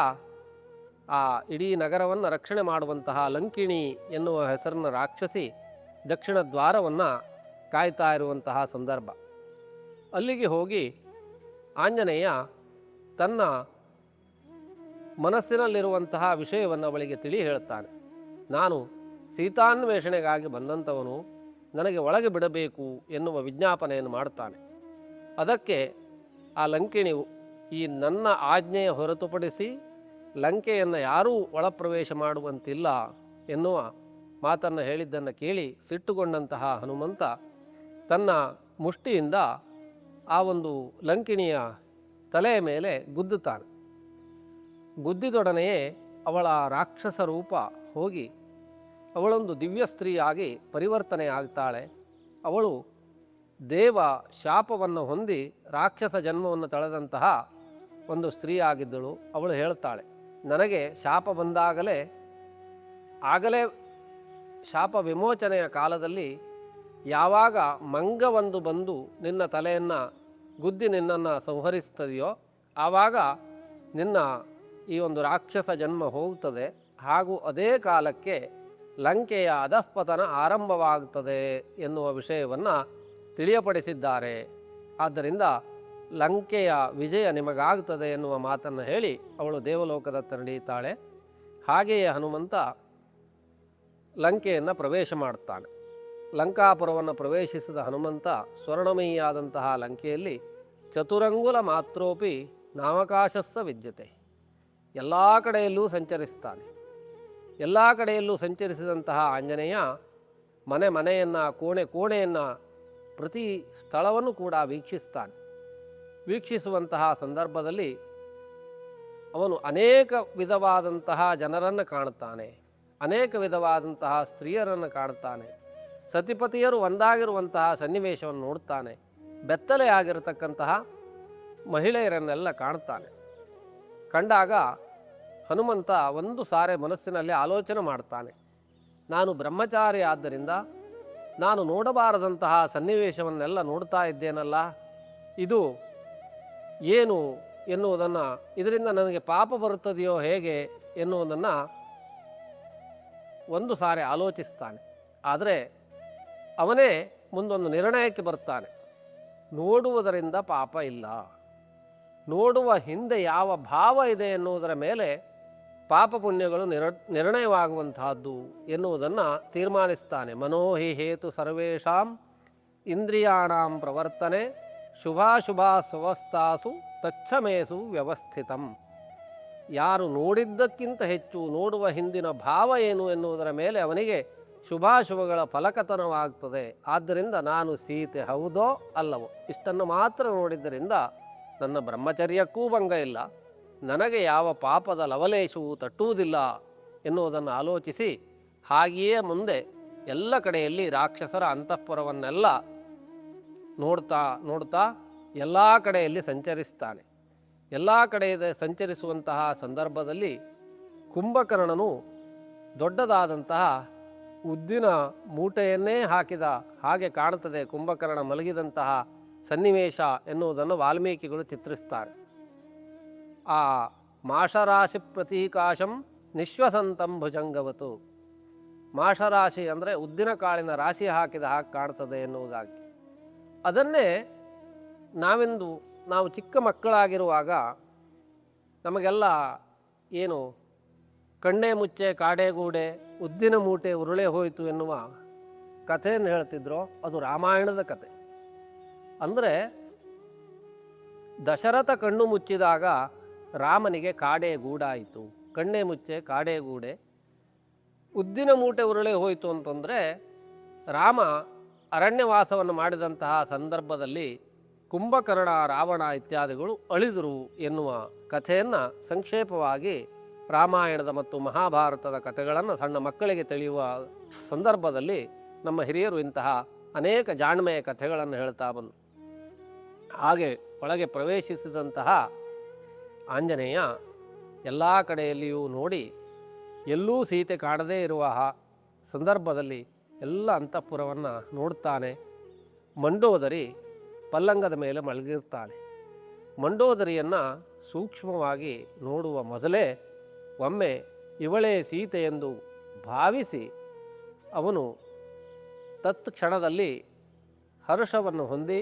ಆ ಇಡೀ ನಗರವನ್ನು ರಕ್ಷಣೆ ಮಾಡುವಂತಹ ಲಂಕಿಣಿ ಎನ್ನುವ ಹೆಸರಿನ ರಾಕ್ಷಸಿ ದಕ್ಷಿಣ ದ್ವಾರವನ್ನು ಕಾಯ್ತಾ ಇರುವಂತಹ ಸಂದರ್ಭ. ಅಲ್ಲಿಗೆ ಹೋಗಿ ಆಂಜನೇಯ ತನ್ನ ಮನಸ್ಸಿನಲ್ಲಿರುವಂತಹ ವಿಷಯವನ್ನು ಅವಳಿಗೆ ತಿಳಿ ಹೇಳುತ್ತಾನೆ. ನಾನು ಸೀತಾನ್ವೇಷಣೆಗಾಗಿ ಬಂದಂಥವನು, ನನಗೆ ಒಳಗೆ ಬಿಡಬೇಕು ಎನ್ನುವ ವಿಜ್ಞಾಪನೆಯನ್ನು ಮಾಡುತ್ತಾನೆ. ಅದಕ್ಕೆ ಆ ಲಂಕಿಣಿ, ಈ ನನ್ನ ಆಜ್ಞೆಯ ಹೊರತುಪಡಿಸಿ ಲಂಕೆಯನ್ನು ಯಾರೂ ಒಳಪ್ರವೇಶ ಮಾಡುವಂತಿಲ್ಲ ಎನ್ನುವ ಮಾತನ್ನು ಹೇಳಿದ್ದನ್ನು ಕೇಳಿ ಸಿಟ್ಟುಗೊಂಡಂತಹ ಹನುಮಂತ ತನ್ನ ಮುಷ್ಟಿಯಿಂದ ಆ ಒಂದು ಲಂಕಿಣಿಯ ತಲೆಯ ಮೇಲೆ ಗುದ್ದುತ್ತಾನೆ. ಗುದ್ದಿದೊಡನೆಯೇ ಅವಳ ರಾಕ್ಷಸ ರೂಪ ಹೋಗಿ ಅವಳೊಂದು ದಿವ್ಯ ಸ್ತ್ರೀಯಾಗಿ ಪರಿವರ್ತನೆ ಆಗ್ತಾಳೆ. ಅವಳು ದೇವ ಶಾಪವನ್ನು ಹೊಂದಿ ರಾಕ್ಷಸ ಜನ್ಮವನ್ನು ತಳೆದಂತಹ ಒಂದು ಸ್ತ್ರೀ ಆಗಿದ್ದಳು. ಅವಳು ಹೇಳ್ತಾಳೆ, ನನಗೆ ಶಾಪ ಬಂದಾಗಲೇ ಶಾಪ ವಿಮೋಚನೆಯ ಕಾಲದಲ್ಲಿ ಯಾವಾಗ ಮಂಗವೊಂದು ಬಂದು ನಿನ್ನ ತಲೆಯನ್ನು ಗುದ್ದಿ ನಿನ್ನನ್ನು ಸಂಹರಿಸ್ತದೆಯೋ ಆವಾಗ ನಿನ್ನ ಈ ಒಂದು ರಾಕ್ಷಸ ಜನ್ಮ ಹೋಗುತ್ತದೆ, ಹಾಗೂ ಅದೇ ಕಾಲಕ್ಕೆ ಲಂಕೆಯ ಅಧಃಪತನ ಆರಂಭವಾಗುತ್ತದೆ ಎನ್ನುವ ವಿಷಯವನ್ನು ತಿಳಿಯಪಡಿಸಿದ್ದಾರೆ. ಆದ್ದರಿಂದ ಲಂಕೆಯ ವಿಜಯ ನಿಮಗಾಗುತ್ತದೆ ಎನ್ನುವ ಮಾತನ್ನು ಹೇಳಿ ಅವಳು ದೇವಲೋಕದತ್ತ ನಡೆಯುತ್ತಾಳೆ. ಹಾಗೆಯೇ ಹನುಮಂತ ಲಂಕೆಯನ್ನು ಪ್ರವೇಶ ಮಾಡುತ್ತಾನೆ. ಲಂಕಾಪುರವನ್ನು ಪ್ರವೇಶಿಸಿದ ಹನುಮಂತ ಸ್ವರ್ಣಮಯಿಯಾದಂತಹ ಲಂಕೆಯಲ್ಲಿ ಚತುರಂಗುಲ ಮಾತ್ರೋಪಿ ನಾಮಕಾಶಸ್ಸ ವಿದ್ಯತೆ, ಎಲ್ಲ ಕಡೆಯಲ್ಲೂ ಸಂಚರಿಸ್ತಾನೆ. ಎಲ್ಲ ಕಡೆಯಲ್ಲೂ ಸಂಚರಿಸಿದಂತಹ ಆಂಜನೇಯ ಮನೆಯನ್ನು, ಕೋಣೆಯನ್ನು, ಪ್ರತಿ ಸ್ಥಳವನ್ನು ಕೂಡ ವೀಕ್ಷಿಸ್ತಾನೆ. ವೀಕ್ಷಿಸುವಂತಹ ಸಂದರ್ಭದಲ್ಲಿ ಅವನು ಅನೇಕ ವಿಧವಾದಂತಹ ಜನರನ್ನು ಕಾಣುತ್ತಾನೆ, ಅನೇಕ ವಿಧವಾದಂತಹ ಸ್ತ್ರೀಯರನ್ನು ಕಾಣುತ್ತಾನೆ. ಸತಿಪತಿಯರು ಒಂದಾಗಿರುವಂತಹ ಸನ್ನಿವೇಶವನ್ನು ನೋಡುತ್ತಾನೆ. ಬೆತ್ತಲೆಯಾಗಿರತಕ್ಕಂತಹ ಮಹಿಳೆಯರನ್ನೆಲ್ಲ ಕಾಣುತ್ತಾನೆ. ಕಂಡಾಗ ಹನುಮಂತ ಒಂದು ಸಾರೆ ಮನಸ್ಸಿನಲ್ಲಿ ಆಲೋಚನೆ ಮಾಡ್ತಾನೆ, ನಾನು ಬ್ರಹ್ಮಚಾರಿ ಆದ್ದರಿಂದ ನಾನು ನೋಡಬಾರದಂತಹ ಸನ್ನಿವೇಶವನ್ನೆಲ್ಲ ನೋಡ್ತಾ ಇದ್ದೇನಲ್ಲ, ಇದು ಏನು ಎನ್ನುವುದನ್ನು, ಇದರಿಂದ ನನಗೆ ಪಾಪ ಬರುತ್ತದೆಯೋ ಹೇಗೆ ಎನ್ನುವುದನ್ನು ಒಂದು ಸಾರಿ ಆಲೋಚಿಸ್ತಾನೆ. ಆದರೆ ಅವನೇ ಮುಂದೊಂದು ನಿರ್ಣಯಕ್ಕೆ ಬರ್ತಾನೆ. ನೋಡುವುದರಿಂದ ಪಾಪ ಇಲ್ಲ, ನೋಡುವ ಹಿಂದೆ ಯಾವ ಭಾವ ಇದೆ ಎನ್ನುವುದರ ಮೇಲೆ ಪಾಪ ಪುಣ್ಯಗಳು ನಿರ್ಣಯವಾಗುವಂತಹದ್ದು ಎನ್ನುವುದನ್ನು ತೀರ್ಮಾನಿಸ್ತಾನೆ. ಮನೋಹಿ ಹೇತು ಸರ್ವೇಷಾಂ ಇಂದ್ರಿಯಾಣಾಂ ಪ್ರವರ್ತನೆ ಶುಭಾಶುಭಾ ಸ್ವವಸ್ಥಾಸು ತಚ್ಛಮೇಸು ವ್ಯವಸ್ಥಿತಂ. ಯಾರು ನೋಡಿದ್ದಕ್ಕಿಂತ ಹೆಚ್ಚು ನೋಡುವ ಹಿಂದಿನ ಭಾವ ಏನು ಎನ್ನುವುದರ ಮೇಲೆ ಅವನಿಗೆ ಶುಭಾಶುಭಗಳ ಫಲಕತನವಾಗ್ತದೆ. ಆದ್ದರಿಂದ ನಾನು ಸೀತೆ ಹೌದೋ ಅಲ್ಲವೋ ಇಷ್ಟನ್ನು ಮಾತ್ರ ನೋಡಿದ್ದರಿಂದ ನನ್ನ ಬ್ರಹ್ಮಚರ್ಯಕ್ಕೂ ಭಂಗ ಇಲ್ಲ, ನನಗೆ ಯಾವ ಪಾಪದ ಲವಲೇಶವೂ ತಟ್ಟುವುದಿಲ್ಲ ಎನ್ನುವುದನ್ನು ಆಲೋಚಿಸಿ ಹಾಗೆಯೇ ಮುಂದೆ ಎಲ್ಲ ಕಡೆಯಲ್ಲಿ ರಾಕ್ಷಸರ ಅಂತಃಪುರವನ್ನೆಲ್ಲ ನೋಡ್ತಾ ನೋಡ್ತಾ ಎಲ್ಲ ಕಡೆಯಲ್ಲಿ ಸಂಚರಿಸ್ತಾನೆ. ಎಲ್ಲ ಕಡೆ ಸಂಚರಿಸುವಂತಹ ಸಂದರ್ಭದಲ್ಲಿ ಕುಂಭಕರ್ಣನು ದೊಡ್ಡದಾದಂತಹ ಉದ್ದಿನ ಮೂಟೆಯನ್ನೇ ಹಾಕಿದ ಹಾಗೆ ಕಾಣುತ್ತದೆ ಕುಂಭಕರ್ಣ ಮಲಗಿದಂತಹ ಸನ್ನಿವೇಶ ಎನ್ನುವುದನ್ನು ವಾಲ್ಮೀಕಿಗಳು ಚಿತ್ರಿಸ್ತಾರೆ. ಆ ಮಾಷರಾಶಿ ಪ್ರತೀಕಾಶಂ ನಿಶ್ವಸಂತಂ ಭುಜಂಗವತು. ಮಾಷರಾಶಿ ಅಂದರೆ ಉದ್ದಿನ ಕಾಳಿನ ರಾಶಿ ಹಾಕಿದ ಹಾಗೆ ಕಾಣ್ತದೆ ಎನ್ನುವುದಾಗಿ. ಅದನ್ನೇ ನಾವು ಚಿಕ್ಕ ಮಕ್ಕಳಾಗಿರುವಾಗ ನಮಗೆಲ್ಲ ಏನು ಕಣ್ಣೆ ಮುಚ್ಚೆ ಕಾಡೆಗೂಡೆ ಉದ್ದಿನ ಮೂಟೆ ಉರುಳೆ ಹೋಯಿತು ಎನ್ನುವ ಕಥೆಯನ್ನು ಹೇಳ್ತಿದ್ರೋ ಅದು ರಾಮಾಯಣದ ಕತೆ. ಅಂದರೆ ದಶರಥ ಕಣ್ಣು ಮುಚ್ಚಿದಾಗ ರಾಮನಿಗೆ ಕಾಡೆ ಗೂಡಾಯಿತು, ಕಣ್ಣೆ ಮುಚ್ಚೆ ಕಾಡೆಗೂಡೆ ಉದ್ದಿನ ಮೂಟೆ ಉರುಳೆ ಹೋಯಿತು ಅಂತಂದರೆ ರಾಮ ಅರಣ್ಯವಾಸವನ್ನು ಮಾಡಿದಂತಹ ಸಂದರ್ಭದಲ್ಲಿ ಕುಂಭಕರ್ಣ ರಾವಣ ಇತ್ಯಾದಿಗಳು ಅಳಿದರು ಎನ್ನುವ ಕಥೆಯನ್ನು ಸಂಕ್ಷೇಪವಾಗಿ ರಾಮಾಯಣದ ಮತ್ತು ಮಹಾಭಾರತದ ಕಥೆಗಳನ್ನು ಸಣ್ಣ ಮಕ್ಕಳಿಗೆ ತಿಳಿಯುವ ಸಂದರ್ಭದಲ್ಲಿ ನಮ್ಮ ಹಿರಿಯರು ಇಂತಹ ಅನೇಕ ಜಾಣ್ಮೆಯ ಕಥೆಗಳನ್ನು ಹೇಳ್ತಾ ಬಂದರು. ಹಾಗೆ ಒಳಗೆ ಪ್ರವೇಶಿಸಿದಂತಹ ಆಂಜನೇಯ ಎಲ್ಲ ಕಡೆಯಲ್ಲಿಯೂ ನೋಡಿ ಎಲ್ಲೂ ಸೀತೆ ಕಾಣದೇ ಇರುವ ಸಂದರ್ಭದಲ್ಲಿ ಎಲ್ಲ ಅಂತಃಪುರವನ್ನು ನೋಡ್ತಾನೆ. ಮಂಡೋದರಿ ಪಲ್ಲಂಗದ ಮೇಲೆ ಮಲಗಿರ್ತಾಳೆ. ಮಂಡೋದರಿಯನ್ನು ಸೂಕ್ಷ್ಮವಾಗಿ ನೋಡುವ ಮೊದಲೇ ಒಮ್ಮೆ ಇವಳೇ ಸೀತೆ ಎಂದು ಭಾವಿಸಿ ಅವನು ತತ್ಕ್ಷಣದಲ್ಲಿ ಹರ್ಷವನ್ನು ಹೊಂದಿ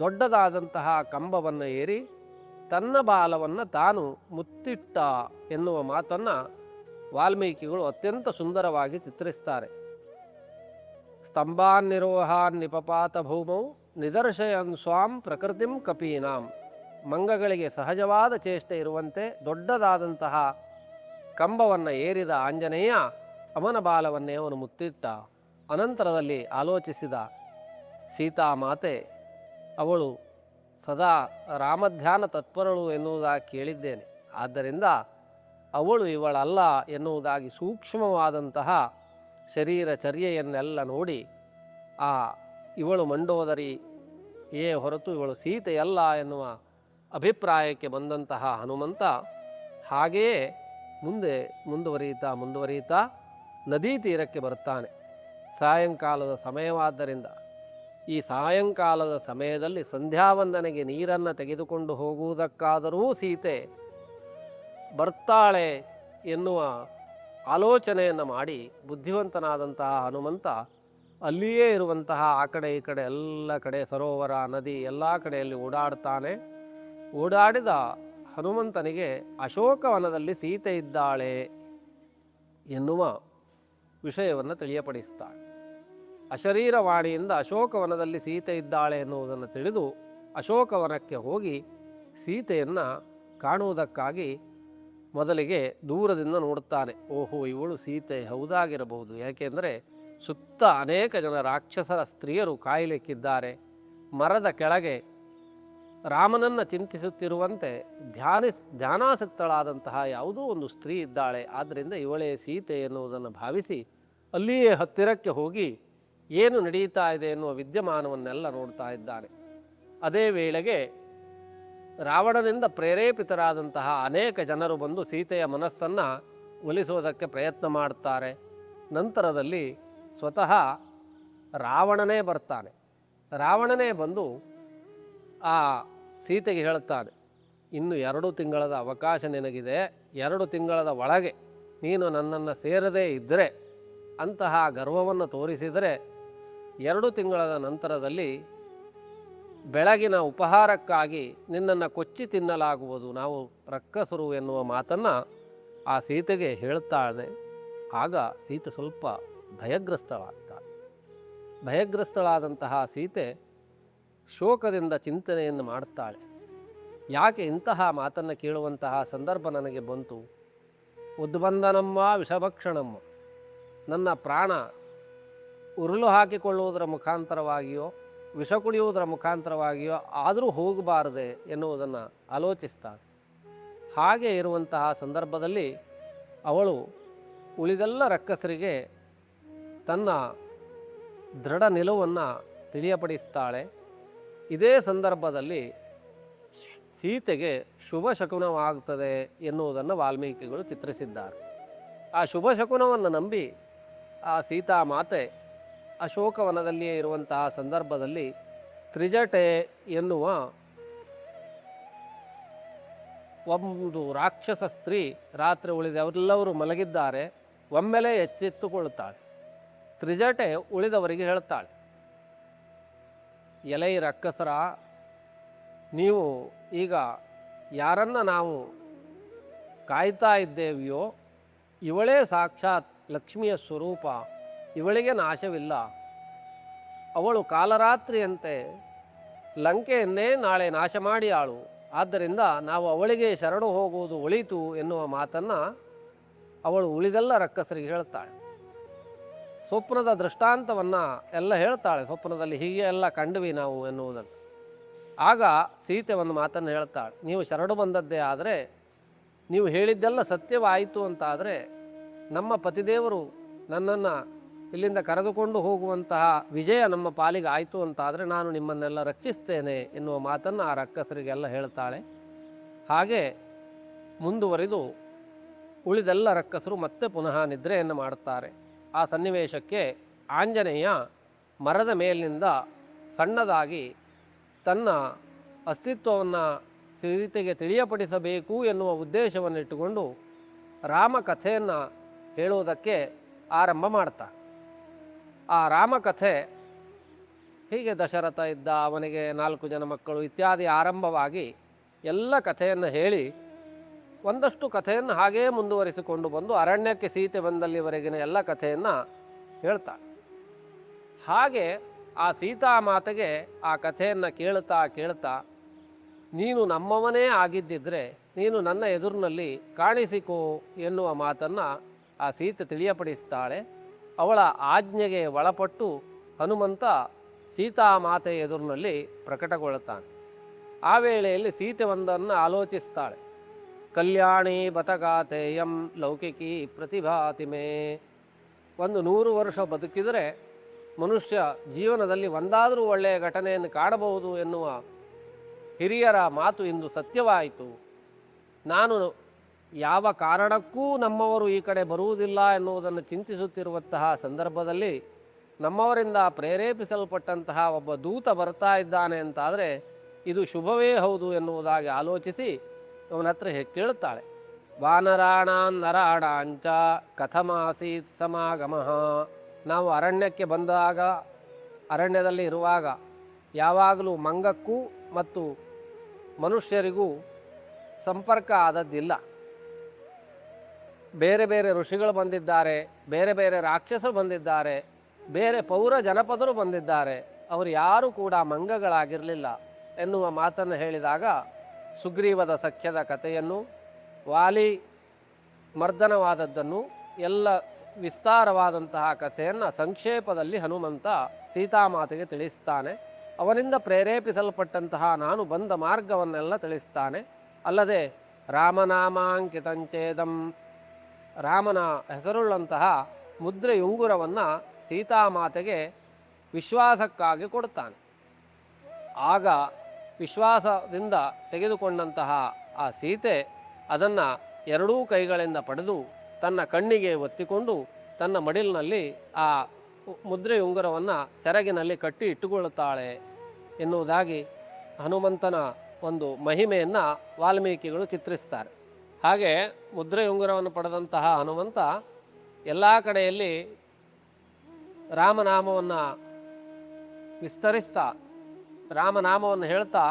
ದೊಡ್ಡದಾದಂತಹ ಕಂಬವನ್ನು ಏರಿ ತನ್ನ ಬಾಲವನ್ನು ತಾನು ಮುತ್ತಿಟ್ಟ ಎನ್ನುವ ಮಾತನ್ನು ವಾಲ್ಮೀಕಿಗಳು ಅತ್ಯಂತ ಸುಂದರವಾಗಿ ಚಿತ್ರಿಸ್ತಾರೆ. ಸ್ತಂಭಾನ್ನಿರೋಹಾನ್ ನಿಪಪಾತ ಭೂಮೌ ನಿದರ್ಶಯನ್ ಸ್ವಾಂ ಪ್ರಕೃತಿಂ ಕಪೀನಾಂ. ಮಂಗಗಳಿಗೆ ಸಹಜವಾದ ಚೇಷ್ಟೆ ಇರುವಂತೆ ದೊಡ್ಡದಾದಂತಹ ಕಂಬವನ್ನು ಏರಿದ ಆಂಜನೇಯ ಅವನ ಬಾಲವನ್ನೇ ಅವನು ಮುತ್ತಿಟ್ಟ. ಅನಂತರದಲ್ಲಿ ಆಲೋಚಿಸಿದ ಸೀತಾಮಾತೆ ಅವಳು ಸದಾ ರಾಮಧ್ಯಾನ ತತ್ಪರಳು ಎನ್ನುವುದಾಗಿ ಕೇಳಿದ್ದೇನೆ, ಆದ್ದರಿಂದ ಅವಳು ಇವಳಲ್ಲ ಎನ್ನುವುದಾಗಿ ಸೂಕ್ಷ್ಮವಾದಂತಹ ಶರೀರ ಚರ್ಯೆಯನ್ನೆಲ್ಲ ನೋಡಿ ಇವಳು ಮಂಡೋದರಿಯೇ ಹೊರತು ಇವಳು ಸೀತೆಯಲ್ಲ ಎನ್ನುವ ಅಭಿಪ್ರಾಯಕ್ಕೆ ಬಂದಂತಹ ಹನುಮಂತ ಹಾಗೆಯೇ ಮುಂದುವರಿಯುತ್ತಾ ನದೀ ತೀರಕ್ಕೆ ಬರ್ತಾನೆ. ಸಾಯಂಕಾಲದ ಸಮಯವಾದ್ದರಿಂದ ಈ ಸಾಯಂಕಾಲದ ಸಮಯದಲ್ಲಿ ಸಂಧ್ಯಾವಂದನೆಗೆ ನೀರನ್ನು ತೆಗೆದುಕೊಂಡು ಹೋಗುವುದಕ್ಕಾದರೂ ಸೀತೆ ಬರ್ತಾಳೆ ಎನ್ನುವ ಆಲೋಚನೆಯನ್ನು ಮಾಡಿ ಬುದ್ಧಿವಂತನಾದಂತಹ ಹನುಮಂತ ಅಲ್ಲಿಯೇ ಇರುವಂತಹ ಆ ಕಡೆ ಈ ಕಡೆ ಎಲ್ಲ ಕಡೆ ಸರೋವರ ನದಿ ಎಲ್ಲ ಕಡೆಯಲ್ಲಿ ಓಡಾಡ್ತಾನೆ. ಓಡಾಡಿದ ಹನುಮಂತನಿಗೆ ಅಶೋಕವನದಲ್ಲಿ ಸೀತೆ ಇದ್ದಾಳೆ ಎನ್ನುವ ವಿಷಯವನ್ನು ತಿಳಿಯಪಡಿಸ್ತಾಳೆ. ಅಶರೀರವಾಣಿಯಿಂದ ಅಶೋಕವನದಲ್ಲಿ ಸೀತೆ ಇದ್ದಾಳೆ ಎನ್ನುವುದನ್ನು ತಿಳಿದು ಅಶೋಕವನಕ್ಕೆ ಹೋಗಿ ಸೀತೆಯನ್ನು ಕಾಣುವುದಕ್ಕಾಗಿ ಮೊದಲಿಗೆ ದೂರದಿಂದ ನೋಡುತ್ತಾನೆ. ಓಹೋ, ಇವಳು ಸೀತೆ ಹೌದಾಗಿರಬಹುದು, ಯಾಕೆಂದರೆ ಸುತ್ತ ಅನೇಕ ಜನ ರಾಕ್ಷಸರ ಸ್ತ್ರೀಯರು ಕಾಯಲಿಕ್ಕಿದ್ದಾರೆ. ಮರದ ಕೆಳಗೆ ರಾಮನನ್ನು ಚಿಂತಿಸುತ್ತಿರುವಂತೆ ಧ್ಯಾನಾಸಕ್ತಳಾದಂತಹ ಯಾವುದೋ ಒಂದು ಸ್ತ್ರೀ ಇದ್ದಾಳೆ, ಆದ್ದರಿಂದ ಇವಳೇ ಸೀತೆ ಎನ್ನುವುದನ್ನು ಭಾವಿಸಿ ಅಲ್ಲಿಯೇ ಹತ್ತಿರಕ್ಕೆ ಹೋಗಿ ಏನು ನಡೀತಾ ಇದೆ ಎನ್ನುವ ವಿದ್ಯಮಾನವನ್ನೆಲ್ಲ ನೋಡ್ತಾ ಇದ್ದಾನೆ. ಅದೇ ವೇಳೆಗೆ ರಾವಣನಿಂದ ಪ್ರೇರೇಪಿತರಾದಂತಹ ಅನೇಕ ಜನರು ಬಂದು ಸೀತೆಯ ಮನಸ್ಸನ್ನು ಒಲಿಸುವುದಕ್ಕೆ ಪ್ರಯತ್ನ ಮಾಡ್ತಾರೆ. ನಂತರದಲ್ಲಿ ಸ್ವತಃ ರಾವಣನೇ ಬರ್ತಾನೆ. ರಾವಣನೇ ಬಂದು ಆ ಸೀತೆಗೆ ಹೇಳ್ತಾನೆ, ಇನ್ನು 2 ತಿಂಗಳದ ಅವಕಾಶ ನಿನಗಿದೆ, 2 ತಿಂಗಳದ ಒಳಗೆ ನೀನು ನನ್ನನ್ನು ಸೇರದೇ ಇದ್ದರೆ, ಅಂತಹ ಗರ್ವವನ್ನು ತೋರಿಸಿದರೆ 2 ತಿಂಗಳ ನಂತರದಲ್ಲಿ ಬೆಳಗಿನ ಉಪಹಾರಕ್ಕಾಗಿ ನಿನ್ನನ್ನು ಕೊಚ್ಚಿ ತಿನ್ನಲಾಗುವುದು, ನಾವು ರಕ್ಕಸರು ಎನ್ನುವ ಮಾತನ್ನು ಆ ಸೀತೆಗೆ ಹೇಳ್ತಾಳೆ. ಆಗ ಸೀತೆ ಸ್ವಲ್ಪ ಭಯಗ್ರಸ್ತಳಾಗ್ತಾಳೆ. ಭಯಗ್ರಸ್ತಳಾದಂತಹ ಸೀತೆ ಶೋಕದಿಂದ ಚಿಂತನೆಯನ್ನು ಮಾಡುತ್ತಾಳೆ. ಯಾಕೆ ಇಂತಹ ಮಾತನ್ನು ಕೇಳುವಂತಹ ಸಂದರ್ಭ ನನಗೆ ಬಂತು? ಉದ್ಬಂಧನಮ್ಮ ವಿಷಭಕ್ಷಣಮ್ಮ, ನನ್ನ ಪ್ರಾಣ ಉರುಳು ಹಾಕಿಕೊಳ್ಳುವುದರ ಮುಖಾಂತರವಾಗಿಯೋ ವಿಷ ಕುಡಿಯುವುದರ ಮುಖಾಂತರವಾಗಿಯೋ ಆದರೂ ಹೋಗಬಾರದೆ ಎನ್ನುವುದನ್ನು ಆಲೋಚಿಸ್ತಾಳೆ. ಹಾಗೆ ಇರುವಂತಹ ಸಂದರ್ಭದಲ್ಲಿ ಅವಳು ಉಳಿದೆಲ್ಲ ರಕ್ಕಸರಿಗೆ ತನ್ನ ದೃಢ ನಿಲುವನ್ನು ತಿಳಿಯಪಡಿಸ್ತಾಳೆ. ಇದೇ ಸಂದರ್ಭದಲ್ಲಿ ಸೀತೆಗೆ ಶುಭ ಶಕುನವಾಗುತ್ತದೆ ಎನ್ನುವುದನ್ನು ವಾಲ್ಮೀಕಿಗಳು ಚಿತ್ರಿಸಿದ್ದಾರೆ. ಆ ಶುಭ ಶಕುನವನ್ನು ನಂಬಿ ಆ ಸೀತಾಮಾತೆ ಅಶೋಕವನದಲ್ಲಿಯೇ ಇರುವಂತಹ ಸಂದರ್ಭದಲ್ಲಿ ತ್ರಿಜಟೆ ಎನ್ನುವ ಒಂದು ರಾಕ್ಷಸ ಸ್ತ್ರೀ, ರಾತ್ರಿ ಉಳಿದವರೆಲ್ಲರೂ ಮಲಗಿದ್ದಾರೆ, ಒಮ್ಮೆಲೆ ಎಚ್ಚೆತ್ತುಕೊಳ್ಳುತ್ತಾಳೆ. ತ್ರಿಜಟೆ ಉಳಿದವರಿಗೆ ಹೇಳ್ತಾಳೆ, ಎಲೈ ರಕ್ಕಸರ, ನೀವು ಈಗ ಯಾರನ್ನು ನಾವು ಕಾಯ್ತಾ ಇದ್ದೇವೆಯೋ ಇವಳೇ ಸಾಕ್ಷಾತ್ ಲಕ್ಷ್ಮಿಯ ಸ್ವರೂಪ, ಇವಳಿಗೆ ನಾಶವಿಲ್ಲ. ಅವಳು ಕಾಲರಾತ್ರಿಯಂತೆ ಲಂಕೆಯನ್ನೇ ನಾಳೆ ನಾಶ ಮಾಡಿ ಆಳು, ಆದ್ದರಿಂದ ನಾವು ಅವಳಿಗೆ ಶರಣು ಹೋಗುವುದು ಒಳಿತು ಎನ್ನುವ ಮಾತನ್ನು ಅವಳು ಉಳಿದೆಲ್ಲ ರಕ್ಕಸರಿಗೆ ಹೇಳ್ತಾಳೆ. ಸ್ವಪ್ನದ ದೃಷ್ಟಾಂತವನ್ನು ಎಲ್ಲ ಹೇಳ್ತಾಳೆ. ಸ್ವಪ್ನದಲ್ಲಿ ಹೀಗೆ ಎಲ್ಲ ಕಂಡ್ವಿ ನಾವು ಎನ್ನುವುದನ್ನು. ಆಗ ಸೀತೆ ಒಂದು ಮಾತನ್ನು ಹೇಳ್ತಾಳೆ, ನೀವು ಶರಣು ಬಂದದ್ದೇ ಆದರೆ, ನೀವು ಹೇಳಿದ್ದೆಲ್ಲ ಸತ್ಯವಾಯಿತು ಅಂತಾದರೆ, ನಮ್ಮ ಪತಿದೇವರು ನನ್ನನ್ನು ಇಲ್ಲಿಂದ ಕರೆದುಕೊಂಡು ಹೋಗುವಂತಹ ವಿಜಯ ನಮ್ಮ ಪಾಲಿಗೆ ಆಯಿತು ಅಂತಾದರೆ ನಾನು ನಿಮ್ಮನ್ನೆಲ್ಲ ರಕ್ಷಿಸ್ತೇನೆ ಎನ್ನುವ ಮಾತನ್ನು ಆ ರಕ್ಕಸರಿಗೆಲ್ಲ ಹೇಳ್ತಾಳೆ. ಹಾಗೆ ಮುಂದುವರಿದು ಉಳಿದೆಲ್ಲ ರಕ್ಕಸರು ಮತ್ತೆ ಪುನಃ ನಿದ್ರೆಯನ್ನು ಮಾಡುತ್ತಾರೆ. ಆ ಸನ್ನಿವೇಶಕ್ಕೆ ಆಂಜನೇಯ ಮರದ ಮೇಲಿನಿಂದ ಸಣ್ಣದಾಗಿ ತನ್ನ ಅಸ್ತಿತ್ವವನ್ನು ಸೀತೆಗೆ ತಿಳಿಯಪಡಿಸಬೇಕು ಎನ್ನುವ ಉದ್ದೇಶವನ್ನಿಟ್ಟುಕೊಂಡು ರಾಮಕಥೆಯನ್ನು ಹೇಳುವುದಕ್ಕೆ ಆರಂಭ ಮಾಡ್ತಾ. ಆ ರಾಮಕಥೆ ಹೀಗೆ ದಶರಥ ಇದ್ದ, ಅವನಿಗೆ 4 ಜನ ಮಕ್ಕಳು ಇತ್ಯಾದಿ ಆರಂಭವಾಗಿ ಎಲ್ಲ ಕಥೆಯನ್ನು ಹೇಳಿ ಒಂದಷ್ಟು ಕಥೆಯನ್ನು ಹಾಗೇ ಮುಂದುವರಿಸಿಕೊಂಡು ಬಂದು ಅರಣ್ಯಕ್ಕೆ ಸೀತೆ ಬಂದಲ್ಲಿವರೆಗಿನ ಎಲ್ಲ ಕಥೆಯನ್ನು ಹೇಳ್ತಾಳೆ. ಹಾಗೆ ಆ ಸೀತಾಮಾತೆಗೆ ಆ ಕಥೆಯನ್ನು ಕೇಳ್ತಾ ಕೇಳ್ತಾ, ನೀನು ನಮ್ಮವನೇ ಆಗಿದ್ದಿದ್ರೆ ನೀನು ನನ್ನ ಎದುರಿನಲ್ಲಿ ಕಾಣಿಸಿಕೋ ಎನ್ನುವ ಮಾತನ್ನು ಆ ಸೀತೆ ತಿಳಿಯಪಡಿಸ್ತಾಳೆ. ಅವಳ ಆಜ್ಞೆಗೆ ಒಳಪಟ್ಟು ಹನುಮಂತ ಸೀತಾಮಾತೆ ಎದುರಿನಲ್ಲಿ ಪ್ರಕಟಗೊಳ್ಳುತ್ತಾನೆ. ಆ ವೇಳೆಯಲ್ಲಿ ಸೀತೆ ಒಂದನ್ನು ಆಲೋಚಿಸ್ತಾಳೆ. ಕಲ್ಯಾಣಿ ಬತಗಾತೇಯಂ ಲೌಕಿಕಿ ಪ್ರತಿಭಾತಿಮೇ. 100 ವರ್ಷ ಬದುಕಿದರೆ ಮನುಷ್ಯ ಜೀವನದಲ್ಲಿ ಒಂದಾದರೂ ಒಳ್ಳೆಯ ಘಟನೆಯನ್ನು ಕಾಣಬಹುದು ಎನ್ನುವ ಹಿರಿಯರ ಮಾತು ಇಂದು ಸತ್ಯವಾಯಿತು. ನಾನು ಯಾವ ಕಾರಣಕ್ಕೂ ನಮ್ಮವರು ಈ ಕಡೆ ಬರುವುದಿಲ್ಲ ಎನ್ನುವುದನ್ನು ಚಿಂತಿಸುತ್ತಿರುವಂತಹ ಸಂದರ್ಭದಲ್ಲಿ ನಮ್ಮವರಿಂದ ಪ್ರೇರೇಪಿಸಲ್ಪಟ್ಟಂತಹ ಒಬ್ಬ ದೂತ ಬರ್ತಾ ಇದ್ದಾನೆ ಅಂತಾದರೆ ಇದು ಶುಭವೇ ಹೌದು ಎನ್ನುವುದಾಗಿ ಆಲೋಚಿಸಿ ಅವನ ಹತ್ರ ಕೇಳುತ್ತಾಳೆ. ವಾನರಾಣಾನ್ ನರಾಣಾಂಚ ಕಥಮಾಸೀತ್ ಸಮಾಗಮಃ. ನಾವು ಅರಣ್ಯಕ್ಕೆ ಬಂದಾಗ, ಅರಣ್ಯದಲ್ಲಿ ಇರುವಾಗ ಯಾವಾಗಲೂ ಮಂಗಕ್ಕೂ ಮತ್ತು ಮನುಷ್ಯರಿಗೂ ಸಂಪರ್ಕ ಆದದ್ದಿಲ್ಲ. ಬೇರೆ ಬೇರೆ ಋಷಿಗಳು ಬಂದಿದ್ದಾರೆ, ಬೇರೆ ಬೇರೆ ರಾಕ್ಷಸರು ಬಂದಿದ್ದಾರೆ, ಬೇರೆ ಪೌರ ಜನಪದರು ಬಂದಿದ್ದಾರೆ, ಅವರು ಯಾರೂ ಕೂಡ ಮಂಗಗಳಾಗಿರಲಿಲ್ಲ ಎನ್ನುವ ಮಾತನ್ನು ಹೇಳಿದಾಗ ಸುಗ್ರೀವದ ಸಖ್ಯದ ಕಥೆಯನ್ನು, ವಾಲಿ ಮರ್ದನವಾದದ್ದನ್ನು ಎಲ್ಲ ವಿಸ್ತಾರವಾದಂತಹ ಕಥೆಯನ್ನು ಸಂಕ್ಷೇಪದಲ್ಲಿ ಹನುಮಂತ ಸೀತಾಮಾತೆಗೆ ತಿಳಿಸ್ತಾನೆ. ಅವನಿಂದ ಪ್ರೇರೇಪಿಸಲ್ಪಟ್ಟಂತಹ ನಾನು ಬಂದ ಮಾರ್ಗವನ್ನೆಲ್ಲ ತಿಳಿಸ್ತಾನೆ. ಅಲ್ಲದೆ ರಾಮನಾಮಾಂಕಿತಂಚೇದಂ, ರಾಮನ ಹೆಸರುಳ್ಳಂತಹ ಮುದ್ರೆಯುಂಗುರವನ್ನು ಸೀತಾಮಾತೆಗೆ ವಿಶ್ವಾಸಕ್ಕಾಗಿ ಕೊಡ್ತಾನೆ. ಆಗ ವಿಶ್ವಾಸದಿಂದ ತೆಗೆದುಕೊಂಡಂತಹ ಆ ಸೀತೆ ಅದನ್ನು 2 ಕೈಗಳಿಂದ ಪಡೆದು ತನ್ನ ಕಣ್ಣಿಗೆ ಒತ್ತಿಕೊಂಡು ತನ್ನ ಮಡಿಲಿನಲ್ಲಿ ಆ ಮುದ್ರೆಯುಂಗುರವನ್ನು ಸೆರಗಿನಲ್ಲಿ ಕಟ್ಟಿ ಇಟ್ಟುಕೊಳ್ಳುತ್ತಾಳೆ ಎನ್ನುವುದಾಗಿ ಹನುಮಂತನ ಒಂದು ಮಹಿಮೆಯನ್ನು ವಾಲ್ಮೀಕಿಗಳು ಚಿತ್ರಿಸ್ತಾರೆ. ಹಾಗೆ ಮುದ್ರೆಯುಂಗುರವನ್ನು ಪಡೆದಂತಹ ಹನುಮಂತ ಎಲ್ಲ ಕಡೆಯಲ್ಲಿ ರಾಮನಾಮವನ್ನು ವಿಸ್ತರಿಸ್ತಾ, ರಾಮನಾಮವನ್ನು ಹೇಳ್ತಾ,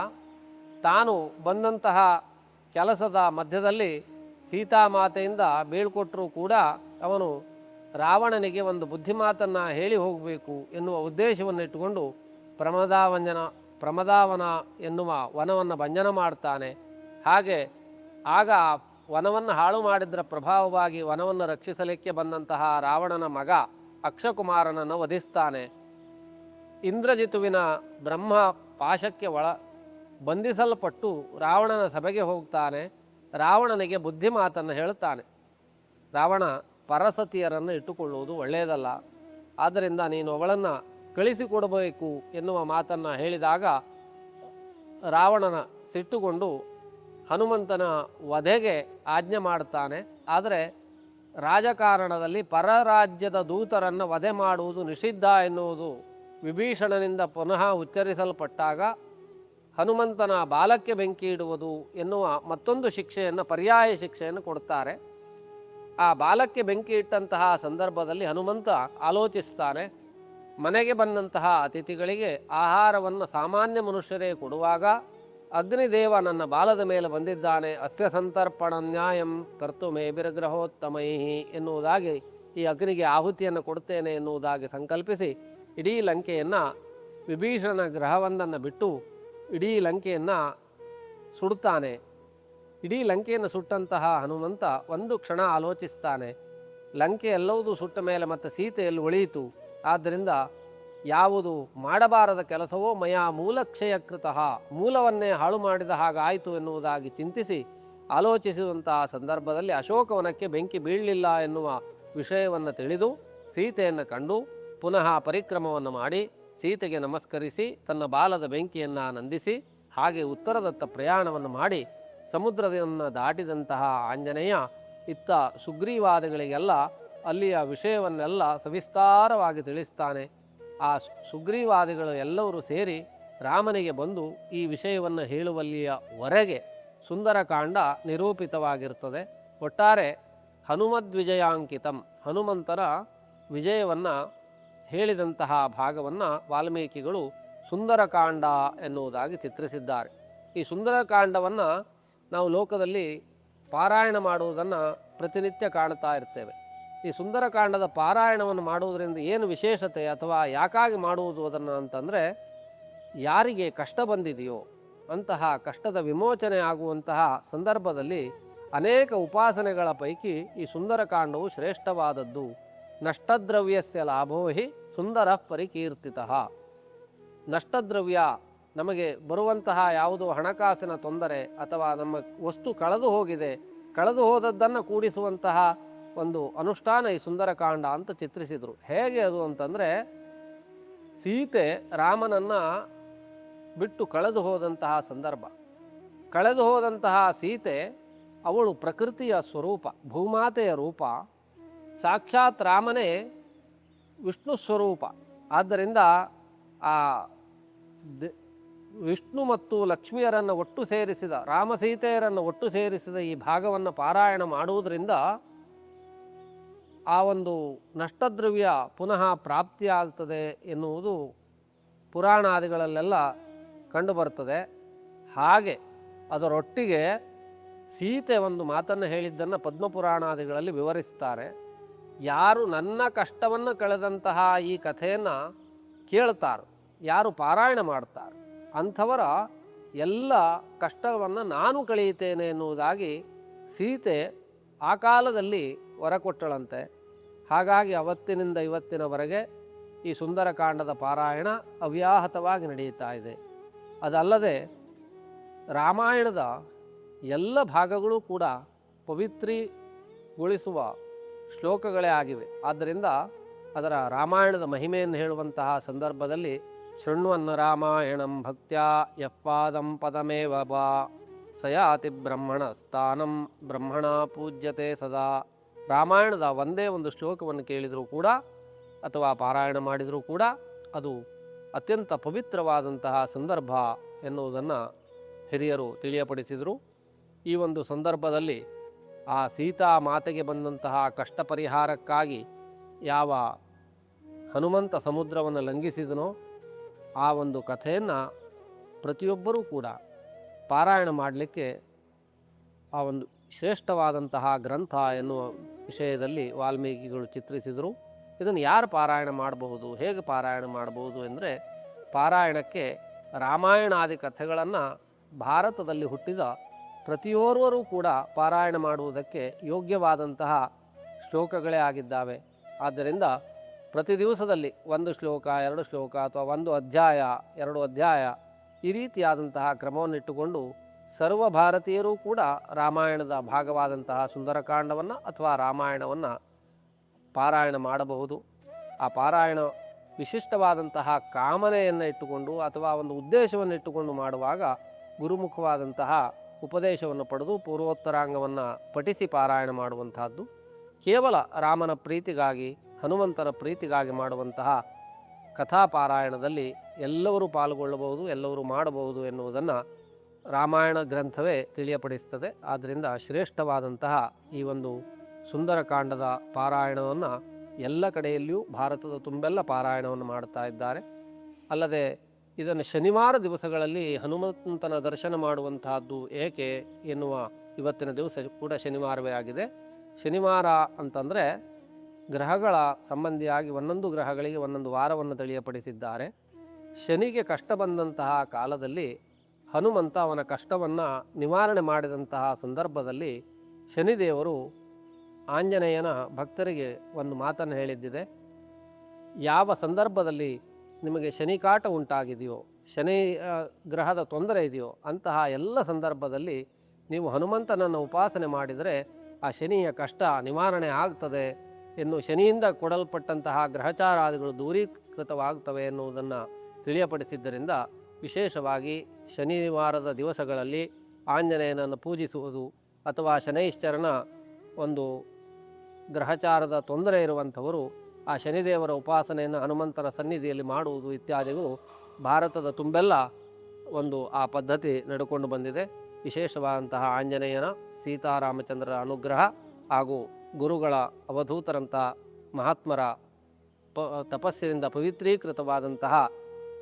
ತಾನು ಬಂದಂತಹ ಕೆಲಸದ ಮಧ್ಯದಲ್ಲಿ ಸೀತಾಮಾತೆಯಿಂದ ಬೀಳ್ಕೊಟ್ಟರೂ ಕೂಡ ಅವನು ರಾವಣನಿಗೆ ಒಂದು ಬುದ್ಧಿಮಾತನ್ನು ಹೇಳಿ ಹೋಗಬೇಕು ಎನ್ನುವ ಉದ್ದೇಶವನ್ನು ಇಟ್ಟುಕೊಂಡು ಪ್ರಮದಾವಂಜನ ಪ್ರಮದಾವನ ಎನ್ನುವ ವನವನ್ನು ಭಂಜನ ಮಾಡ್ತಾನೆ. ಹಾಗೆ ಆಗ ವನವನ್ನು ಹಾಳು ಮಾಡಿದ್ದರ ಪ್ರಭಾವವಾಗಿ ವನವನ್ನು ರಕ್ಷಿಸಲಿಕ್ಕೆ ಬಂದಂತಹ ರಾವಣನ ಮಗ ಅಕ್ಷಕುಮಾರನನ್ನು ವಧಿಸ್ತಾನೆ. ಇಂದ್ರಜಿತುವಿನ ಬ್ರಹ್ಮ ಪಾಶಕ್ಕೆ ಬಂಧಿಸಲ್ಪಟ್ಟು ರಾವಣನ ಸಭೆಗೆ ಹೋಗ್ತಾನೆ. ರಾವಣನಿಗೆ ಬುದ್ಧಿ ಮಾತನ್ನು ಹೇಳ್ತಾನೆ. ರಾವಣ, ಪರಸತಿಯರನ್ನು ಇಟ್ಟುಕೊಳ್ಳುವುದು ಒಳ್ಳೆಯದಲ್ಲ, ಆದ್ದರಿಂದ ನೀನು ಅವಳನ್ನು ಕಳಿಸಿಕೊಡಬೇಕು ಎನ್ನುವ ಮಾತನ್ನು ಹೇಳಿದಾಗ ರಾವಣನ ಸಿಟ್ಟುಗೊಂಡು ಹನುಮಂತನ ವಧೆಗೆ ಆಜ್ಞೆ ಮಾಡ್ತಾನೆ. ಆದರೆ ರಾಜಕಾರಣದಲ್ಲಿ ಪರರಾಜ್ಯದ ದೂತರನ್ನು ವಧೆ ಮಾಡುವುದು ನಿಷಿದ್ಧ ಎನ್ನುವುದು ವಿಭೀಷಣನಿಂದ ಪುನಃ ಉಚ್ಚರಿಸಲ್ಪಟ್ಟಾಗ ಹನುಮಂತನ ಬಾಲಕ್ಕೆ ಬೆಂಕಿ ಇಡುವುದು ಎನ್ನುವ ಮತ್ತೊಂದು ಶಿಕ್ಷೆಯನ್ನು, ಪರ್ಯಾಯ ಶಿಕ್ಷೆಯನ್ನು ಕೊಡ್ತಾರೆ. ಆ ಬಾಲಕ್ಕೆ ಬೆಂಕಿ ಇಟ್ಟಂತಹ ಸಂದರ್ಭದಲ್ಲಿ ಹನುಮಂತ ಆಲೋಚಿಸ್ತಾನೆ. ಮನೆಗೆ ಬಂದಂತಹ ಅತಿಥಿಗಳಿಗೆ ಆಹಾರವನ್ನು ಸಾಮಾನ್ಯ ಮನುಷ್ಯರೇ ಕೊಡುವಾಗ ಅಗ್ನಿದೇವ ನನ್ನ ಬಾಲದ ಮೇಲೆ ಬಂದಿದ್ದಾನೆ, ಅಸ್ಯ ಸಂತರ್ಪಣ ನ್ಯಾಯಂ ಕರ್ತು ಮೇ ಬಿರಗ್ರಹೋತ್ತಮೈ ಎನ್ನುವುದಾಗಿ ಈ ಅಗ್ನಿಗೆ ಆಹುತಿಯನ್ನು ಕೊಡ್ತೇನೆ ಎನ್ನುವುದಾಗಿ ಸಂಕಲ್ಪಿಸಿ ಇಡೀ ಲಂಕೆಯನ್ನು, ವಿಭೀಷಣನ ಗ್ರಹವೊಂದನ್ನು ಬಿಟ್ಟು ಇಡೀ ಲಂಕೆಯನ್ನು ಸುಡುತ್ತಾನೆ. ಇಡೀ ಲಂಕೆಯನ್ನು ಸುಟ್ಟಂತಹ ಹನುಮಂತ ಒಂದು ಕ್ಷಣ ಆಲೋಚಿಸ್ತಾನೆ. ಲಂಕೆ ಎಲ್ಲವೂ ಸುಟ್ಟ ಮೇಲೆ ಮತ್ತೆ ಸೀತೆಯಲ್ಲಿ ಉಳಿಯಿತು, ಆದ್ದರಿಂದ ಯಾವುದು ಮಾಡಬಾರದ ಕೆಲಸವೋ ಮಯಾ ಮೂಲಕ್ಷಯ ಕೃತಃ, ಮೂಲವನ್ನೇ ಹಾಳು ಮಾಡಿದ ಹಾಗಾಯಿತು ಎನ್ನುವುದಾಗಿ ಚಿಂತಿಸಿ ಆಲೋಚಿಸುವಂತಹ ಸಂದರ್ಭದಲ್ಲಿ ಅಶೋಕವನಕ್ಕೆ ಬೆಂಕಿ ಬೀಳಲಿಲ್ಲ ಎನ್ನುವ ವಿಷಯವನ್ನು ತಿಳಿದು ಸೀತೆಯನ್ನು ಕಂಡು ಪುನಃ ಪರಿಕ್ರಮವನ್ನು ಮಾಡಿ ಸೀತೆಗೆ ನಮಸ್ಕರಿಸಿ ತನ್ನ ಬಾಲದ ಬೆಂಕಿಯನ್ನು ನಂದಿಸಿ ಹಾಗೆ ಉತ್ತರದತ್ತ ಪ್ರಯಾಣವನ್ನು ಮಾಡಿ ಸಮುದ್ರವನ್ನು ದಾಟಿದಂತಹ ಆಂಜನೇಯ ಇತ್ತ ಸುಗ್ರೀವಾದಿಗಳಿಗೆಲ್ಲ ಅಲ್ಲಿಯ ವಿಷಯವನ್ನೆಲ್ಲ ಸವಿಸ್ತಾರವಾಗಿ ತಿಳಿಸ್ತಾನೆ. ಆ ಸುಗ್ರೀವಾದಿಗಳು ಎಲ್ಲರೂ ಸೇರಿ ರಾಮನಿಗೆ ಬಂದು ಈ ವಿಷಯವನ್ನು ಹೇಳುವಲ್ಲಿಯವರೆಗೆ ಸುಂದರಕಾಂಡ ನಿರೂಪಿತವಾಗಿರ್ತದೆ. ಒಟ್ಟಾರೆ ಹನುಮದ್ವಿಜಯಾಂಕಿತಂ, ಹನುಮಂತರ ವಿಜಯವನ್ನು ಹೇಳಿದಂತಹ ಭಾಗವನ್ನು ವಾಲ್ಮೀಕಿಗಳು ಸುಂದರಕಾಂಡ ಎನ್ನುವುದಾಗಿ ಚಿತ್ರಿಸಿದ್ದಾರೆ. ಈ ಸುಂದರಕಾಂಡವನ್ನು ನಾವು ಲೋಕದಲ್ಲಿ ಪಾರಾಯಣ ಮಾಡುವುದನ್ನು ಪ್ರತಿನಿತ್ಯ ಕಾಣ್ತಾ ಇರ್ತೇವೆ. ಈ ಸುಂದರಕಾಂಡದ ಪಾರಾಯಣವನ್ನು ಮಾಡುವುದರಿಂದ ಏನು ವಿಶೇಷತೆ ಅಥವಾ ಯಾಕಾಗಿ ಮಾಡುವುದು ಅದನ್ನು ಅಂತಂದರೆ, ಯಾರಿಗೆ ಕಷ್ಟ ಬಂದಿದೆಯೋ ಅಂತಹ ಕಷ್ಟದ ವಿಮೋಚನೆ ಆಗುವಂತಹ ಸಂದರ್ಭದಲ್ಲಿ ಅನೇಕ ಉಪಾಸನೆಗಳ ಪೈಕಿ ಈ ಸುಂದರಕಾಂಡವು ಶ್ರೇಷ್ಠವಾದದ್ದು. ನಷ್ಟದ್ರವ್ಯಸ್ಯ ಲಾಭೋ ಹಿ ಸುಂದರ ಪರಿಕೀರ್ತಿತಃ. ನಷ್ಟದ್ರವ್ಯ, ನಮಗೆ ಬರುವಂತಹ ಯಾವುದೋ ಹಣಕಾಸಿನ ತೊಂದರೆ ಅಥವಾ ನಮ್ಮ ವಸ್ತು ಕಳೆದು ಹೋಗಿದೆ, ಕಳೆದು ಹೋದದ್ದನ್ನು ಕೂಡಿಸುವಂತಹ ಒಂದು ಅನುಷ್ಠಾನ ಈ ಸುಂದರಕಾಂಡ ಅಂತ ಚಿತ್ರಿಸಿದರು. ಹೇಗೆ ಅದು ಅಂತಂದರೆ, ಸೀತೆ ರಾಮನನ್ನು ಬಿಟ್ಟು ಕಳೆದು ಹೋದಂತಹ ಸಂದರ್ಭ, ಕಳೆದು ಹೋದಂತಹ ಸೀತೆ ಅವಳು ಪ್ರಕೃತಿಯ ಸ್ವರೂಪ, ಭೂಮಾತೆಯ ರೂಪ, ಸಾಕ್ಷಾತ್ ರಾಮನೇ ವಿಷ್ಣು ಸ್ವರೂಪ. ಆದ್ದರಿಂದ ಆ ವಿಷ್ಣು ಮತ್ತು ಲಕ್ಷ್ಮಿಯರನ್ನು ಒಟ್ಟು ಸೇರಿಸಿದ, ರಾಮಸೀತೆಯರನ್ನು ಒಟ್ಟು ಸೇರಿಸಿದ ಈ ಭಾಗವನ್ನು ಪಾರಾಯಣ ಮಾಡುವುದರಿಂದ ಆ ಒಂದು ನಷ್ಟದ್ರವ್ಯ ಪುನಃ ಪ್ರಾಪ್ತಿಯಾಗ್ತದೆ ಎನ್ನುವುದು ಪುರಾಣಾದಿಗಳಲ್ಲೆಲ್ಲ ಕಂಡುಬರ್ತದೆ. ಹಾಗೆ ಅದರೊಟ್ಟಿಗೆ ಸೀತೆ ಒಂದು ಮಾತನ್ನು ಹೇಳಿದ್ದನ್ನು ಪದ್ಮಪುರಾಣಾದಿಗಳಲ್ಲಿ ವಿವರಿಸ್ತಾರೆ. ಯಾರು ನನ್ನ ಕಷ್ಟವನ್ನು ಕಳೆದಂತಹ ಈ ಕಥೆಯನ್ನು ಕೇಳ್ತಾರೋ, ಯಾರು ಪಾರಾಯಣ ಮಾಡ್ತಾರೆ, ಅಂಥವರ ಎಲ್ಲ ಕಷ್ಟವನ್ನು ನಾನು ಕಳೆಯುತ್ತೇನೆ ಎನ್ನುವುದಾಗಿ ಸೀತೆ ಆ ಕಾಲದಲ್ಲಿ ವರ ಕೊಟ್ಟಳಂತೆ. ಹಾಗಾಗಿ ಅವತ್ತಿನಿಂದ ಇವತ್ತಿನವರೆಗೆ ಈ ಸುಂದರಕಾಂಡದ ಪಾರಾಯಣ ಅವ್ಯಾಹತವಾಗಿ ನಡೆಯುತ್ತಾ ಇದೆ. ಅದಲ್ಲದೆ ರಾಮಾಯಣದ ಎಲ್ಲ ಭಾಗಗಳು ಕೂಡ ಪವಿತ್ರಿಗೊಳಿಸುವ ಶ್ಲೋಕಗಳೇ ಆಗಿವೆ. ಆದ್ದರಿಂದ ಅದರ ರಾಮಾಯಣದ ಮಹಿಮೆಯನ್ನು ಹೇಳುವಂತಹ ಸಂದರ್ಭದಲ್ಲಿ ಶೃಣ್ವನ್ನ ರಾಮಾಯಣಂ ಭಕ್ತ್ಯಾ ಯಪ್ಪಾದಂ ಪದಮೇವ ಬಾ ಸಯಾತಿ ಬ್ರಹ್ಮಣ ಸ್ಥಾನಂ ಬ್ರಹ್ಮಣ ಪೂಜ್ಯತೆ ಸದಾ. ರಾಮಾಯಣದ ಒಂದೇ ಒಂದು ಶ್ಲೋಕವನ್ನು ಕೇಳಿದರೂ ಕೂಡ ಅಥವಾ ಪಾರಾಯಣ ಮಾಡಿದರೂ ಕೂಡ ಅದು ಅತ್ಯಂತ ಪವಿತ್ರವಾದಂತಹ ಸಂದರ್ಭ ಎನ್ನುವುದನ್ನು ಹಿರಿಯರು ತಿಳಿಯಪಡಿಸಿದರು. ಈ ಒಂದು ಸಂದರ್ಭದಲ್ಲಿ ಆ ಸೀತಾ ಮಾತೆಗೆ ಬಂದಂತಹ ಕಷ್ಟ ಪರಿಹಾರಕ್ಕಾಗಿ ಯಾವ ಹನುಮಂತ ಸಮುದ್ರವನ್ನು ಲಂಘಿಸಿದನೋ ಆ ಒಂದು ಕಥೆಯನ್ನು ಪ್ರತಿಯೊಬ್ಬರೂ ಕೂಡ ಪಾರಾಯಣ ಮಾಡಲಿಕ್ಕೆ ಆ ಒಂದು ಶ್ರೇಷ್ಠವಾದಂತಹ ಗ್ರಂಥ ಎನ್ನುವ ವಿಷಯದಲ್ಲಿ ವಾಲ್ಮೀಕಿಗಳು ಚಿತ್ರಿಸಿದರು. ಇದನ್ನು ಯಾರು ಪಾರಾಯಣ ಮಾಡಬಹುದು, ಹೇಗೆ ಪಾರಾಯಣ ಮಾಡಬಹುದು ಎಂದರೆ, ಪಾರಾಯಣಕ್ಕೆ ರಾಮಾಯಣಾದಿ ಕಥೆಗಳನ್ನು ಭಾರತದಲ್ಲಿ ಹುಟ್ಟಿದ ಪ್ರತಿಯೋರ್ವರೂ ಕೂಡ ಪಾರಾಯಣ ಮಾಡುವುದಕ್ಕೆ ಯೋಗ್ಯವಾದಂತಹ ಶ್ಲೋಕಗಳೇ ಆಗಿದ್ದಾವೆ. ಆದ್ದರಿಂದ ಪ್ರತಿ ದಿವಸದಲ್ಲಿ 1 ಶ್ಲೋಕ 2 ಶ್ಲೋಕ ಅಥವಾ 1 ಅಧ್ಯಾಯ 2 ಅಧ್ಯಾಯ ಈ ರೀತಿಯಾದಂತಹ ಕ್ರಮವನ್ನಿಟ್ಟುಕೊಂಡು ಸರ್ವ ಭಾರತೀಯರೂ ಕೂಡ ರಾಮಾಯಣದ ಭಾಗವಾದಂತಹ ಸುಂದರಕಾಂಡವನ್ನು ಅಥವಾ ರಾಮಾಯಣವನ್ನು ಪಾರಾಯಣ ಮಾಡಬಹುದು. ಆ ಪಾರಾಯಣ ವಿಶಿಷ್ಟವಾದಂತಹ ಕಾಮನೆಯನ್ನು ಇಟ್ಟುಕೊಂಡು ಅಥವಾ ಒಂದು ಉದ್ದೇಶವನ್ನು ಇಟ್ಟುಕೊಂಡು ಮಾಡುವಾಗ ಗುರುಮುಖವಾದಂತಹ ಉಪದೇಶವನ್ನು ಪಡೆದು ಪೂರ್ವೋತ್ತರಾಂಗವನ್ನು ಪಠಿಸಿ ಪಾರಾಯಣ ಮಾಡುವಂತಹದ್ದು. ಕೇವಲ ರಾಮನ ಪ್ರೀತಿಗಾಗಿ ಹನುಮಂತನ ಪ್ರೀತಿಗಾಗಿ ಮಾಡುವಂತಹ ಕಥಾಪಾರಾಯಣದಲ್ಲಿ ಎಲ್ಲರೂ ಪಾಲ್ಗೊಳ್ಳಬಹುದು, ಎಲ್ಲರೂ ಮಾಡಬಹುದು ಎನ್ನುವುದನ್ನು ರಾಮಾಯಣ ಗ್ರಂಥವೇ ತಿಳಿಯಪಡಿಸ್ತದೆ. ಆದ್ದರಿಂದ ಶ್ರೇಷ್ಠವಾದಂತಹ ಈ ಒಂದು ಸುಂದರಕಾಂಡದ ಪಾರಾಯಣವನ್ನು ಎಲ್ಲ ಕಡೆಯಲ್ಲಿಯೂ ಭಾರತದ ತುಂಬೆಲ್ಲ ಪಾರಾಯಣವನ್ನು ಮಾಡ್ತಾ ಇದ್ದಾರೆ. ಅಲ್ಲದೆ ಇದನ್ನು ಶನಿವಾರ ದಿವಸಗಳಲ್ಲಿ ಹನುಮಂತನ ದರ್ಶನ ಮಾಡುವಂತಹದ್ದು ಏಕೆ ಎನ್ನುವ ಇವತ್ತಿನ ದಿವಸ ಕೂಡ ಶನಿವಾರವೇ ಆಗಿದೆ. ಶನಿವಾರ ಅಂತಂದರೆ ಗ್ರಹಗಳ ಸಂಬಂಧಿಯಾಗಿ ಒಂದೊಂದು ಗ್ರಹಗಳಿಗೆ ಒಂದೊಂದು ವಾರವನ್ನು ತಿಳಿಯಪಡಿಸಿದ್ದಾರೆ. ಶನಿಗೆ ಕಷ್ಟ ಬಂದಂತಹ ಕಾಲದಲ್ಲಿ ಹನುಮಂತ ಅವನ ಕಷ್ಟವನ್ನು ನಿವಾರಣೆ ಮಾಡಿದಂತಹ ಸಂದರ್ಭದಲ್ಲಿ ಶನಿದೇವರು ಆಂಜನೇಯನ ಭಕ್ತರಿಗೆ ಒಂದು ಮಾತನ್ನು ಹೇಳಿದ್ದಿದೆ. ಯಾವ ಸಂದರ್ಭದಲ್ಲಿ ನಿಮಗೆ ಶನಿಕಾಟ ಉಂಟಾಗಿದೆಯೋ, ಶನಿ ಗ್ರಹದ ತೊಂದರೆ ಇದೆಯೋ ಅಂತಹ ಎಲ್ಲ ಸಂದರ್ಭದಲ್ಲಿ ನೀವು ಹನುಮಂತನನ್ನು ಉಪಾಸನೆ ಮಾಡಿದರೆ ಆ ಶನಿಯ ಕಷ್ಟ ನಿವಾರಣೆ ಆಗ್ತದೆ ಎನ್ನು ಶನಿಯಿಂದ ಕೊಡಲ್ಪಟ್ಟಂತಹ ಗ್ರಹಚಾರಾದಿಗಳು ದೂರೀಕೃತವಾಗ್ತವೆ ಎನ್ನುವುದನ್ನು ತಿಳಿಯಪಡಿಸಿದ್ದರಿಂದ ವಿಶೇಷವಾಗಿ ಶನಿವಾರದ ದಿವಸಗಳಲ್ಲಿ ಆಂಜನೇಯನನ್ನು ಪೂಜಿಸುವುದು ಅಥವಾ ಶನೈಶ್ಚರನ ಒಂದು ಗ್ರಹಚಾರದ ತೊಂದರೆ ಇರುವಂಥವರು ಆ ಶನಿದೇವರ ಉಪಾಸನೆಯನ್ನು ಹನುಮಂತನ ಸನ್ನಿಧಿಯಲ್ಲಿ ಮಾಡುವುದು ಇತ್ಯಾದಿಗಳು ಭಾರತದ ತುಂಬೆಲ್ಲ ಒಂದು ಆ ಪದ್ಧತಿ ನಡೆಕೊಂಡು ಬಂದಿದೆ. ವಿಶೇಷವಾದಂತಹ ಆಂಜನೇಯನ ಸೀತಾರಾಮಚಂದ್ರರ ಅನುಗ್ರಹ ಹಾಗೂ ಗುರುಗಳ ಅವಧೂತರಂಥ ಮಹಾತ್ಮರ ತಪಸ್ಸಿನಿಂದ ಪವಿತ್ರೀಕೃತವಾದಂತಹ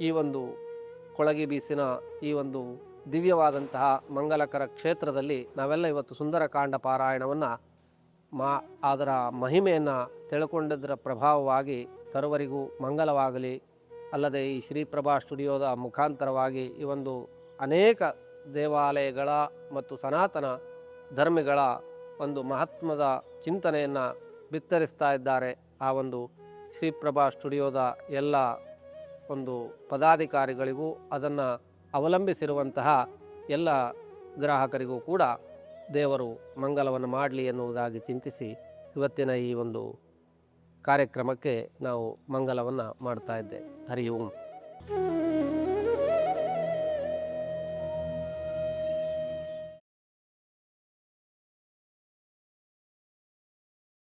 ಈ ಒಂದು ಕೊಳಗಿ ಬೀಸಿನ ಈ ಒಂದು ದಿವ್ಯವಾದಂತಹ ಮಂಗಲಕರ ಕ್ಷೇತ್ರದಲ್ಲಿ ನಾವೆಲ್ಲ ಇವತ್ತು ಸುಂದರಕಾಂಡ ಪಾರಾಯಣವನ್ನು ಅದರ ಮಹಿಮೆಯನ್ನು ತಿಳ್ಕೊಂಡಿದ್ದರ ಪ್ರಭಾವವಾಗಿ ಸರ್ವರಿಗೂ ಮಂಗಲವಾಗಲಿ. ಅಲ್ಲದೆ ಈ ಶ್ರೀಪ್ರಭಾ ಸ್ಟುಡಿಯೋದ ಮುಖಾಂತರವಾಗಿ ಈ ಒಂದು ಅನೇಕ ದೇವಾಲಯಗಳ ಮತ್ತು ಸನಾತನ ಧರ್ಮಿಗಳ ಒಂದು ಮಹತ್ವದ ಚಿಂತನೆಯನ್ನು ಬಿತ್ತರಿಸ್ತಾ ಇದ್ದಾರೆ. ಆ ಒಂದು ಶ್ರೀಪ್ರಭಾ ಸ್ಟುಡಿಯೋದ ಎಲ್ಲ ಒಂದು ಪದಾಧಿಕಾರಿಗಳಿಗೂ ಅದನ್ನು ಅವಲಂಬಿಸಿರುವಂತಹ ಎಲ್ಲ ಗ್ರಾಹಕರಿಗೂ ಕೂಡ ದೇವರು ಮಂಗಲವನ್ನು ಮಾಡಲಿ ಎನ್ನುವುದಾಗಿ ಚಿಂತಿಸಿ ಇವತ್ತಿನ ಈ ಒಂದು ಕಾರ್ಯಕ್ರಮಕ್ಕೆ ನಾವು ಮಂಗಲವನ್ನು ಮಾಡ್ತಾ ಇದ್ದೇವೆ. ಹರಿ ಓಂ.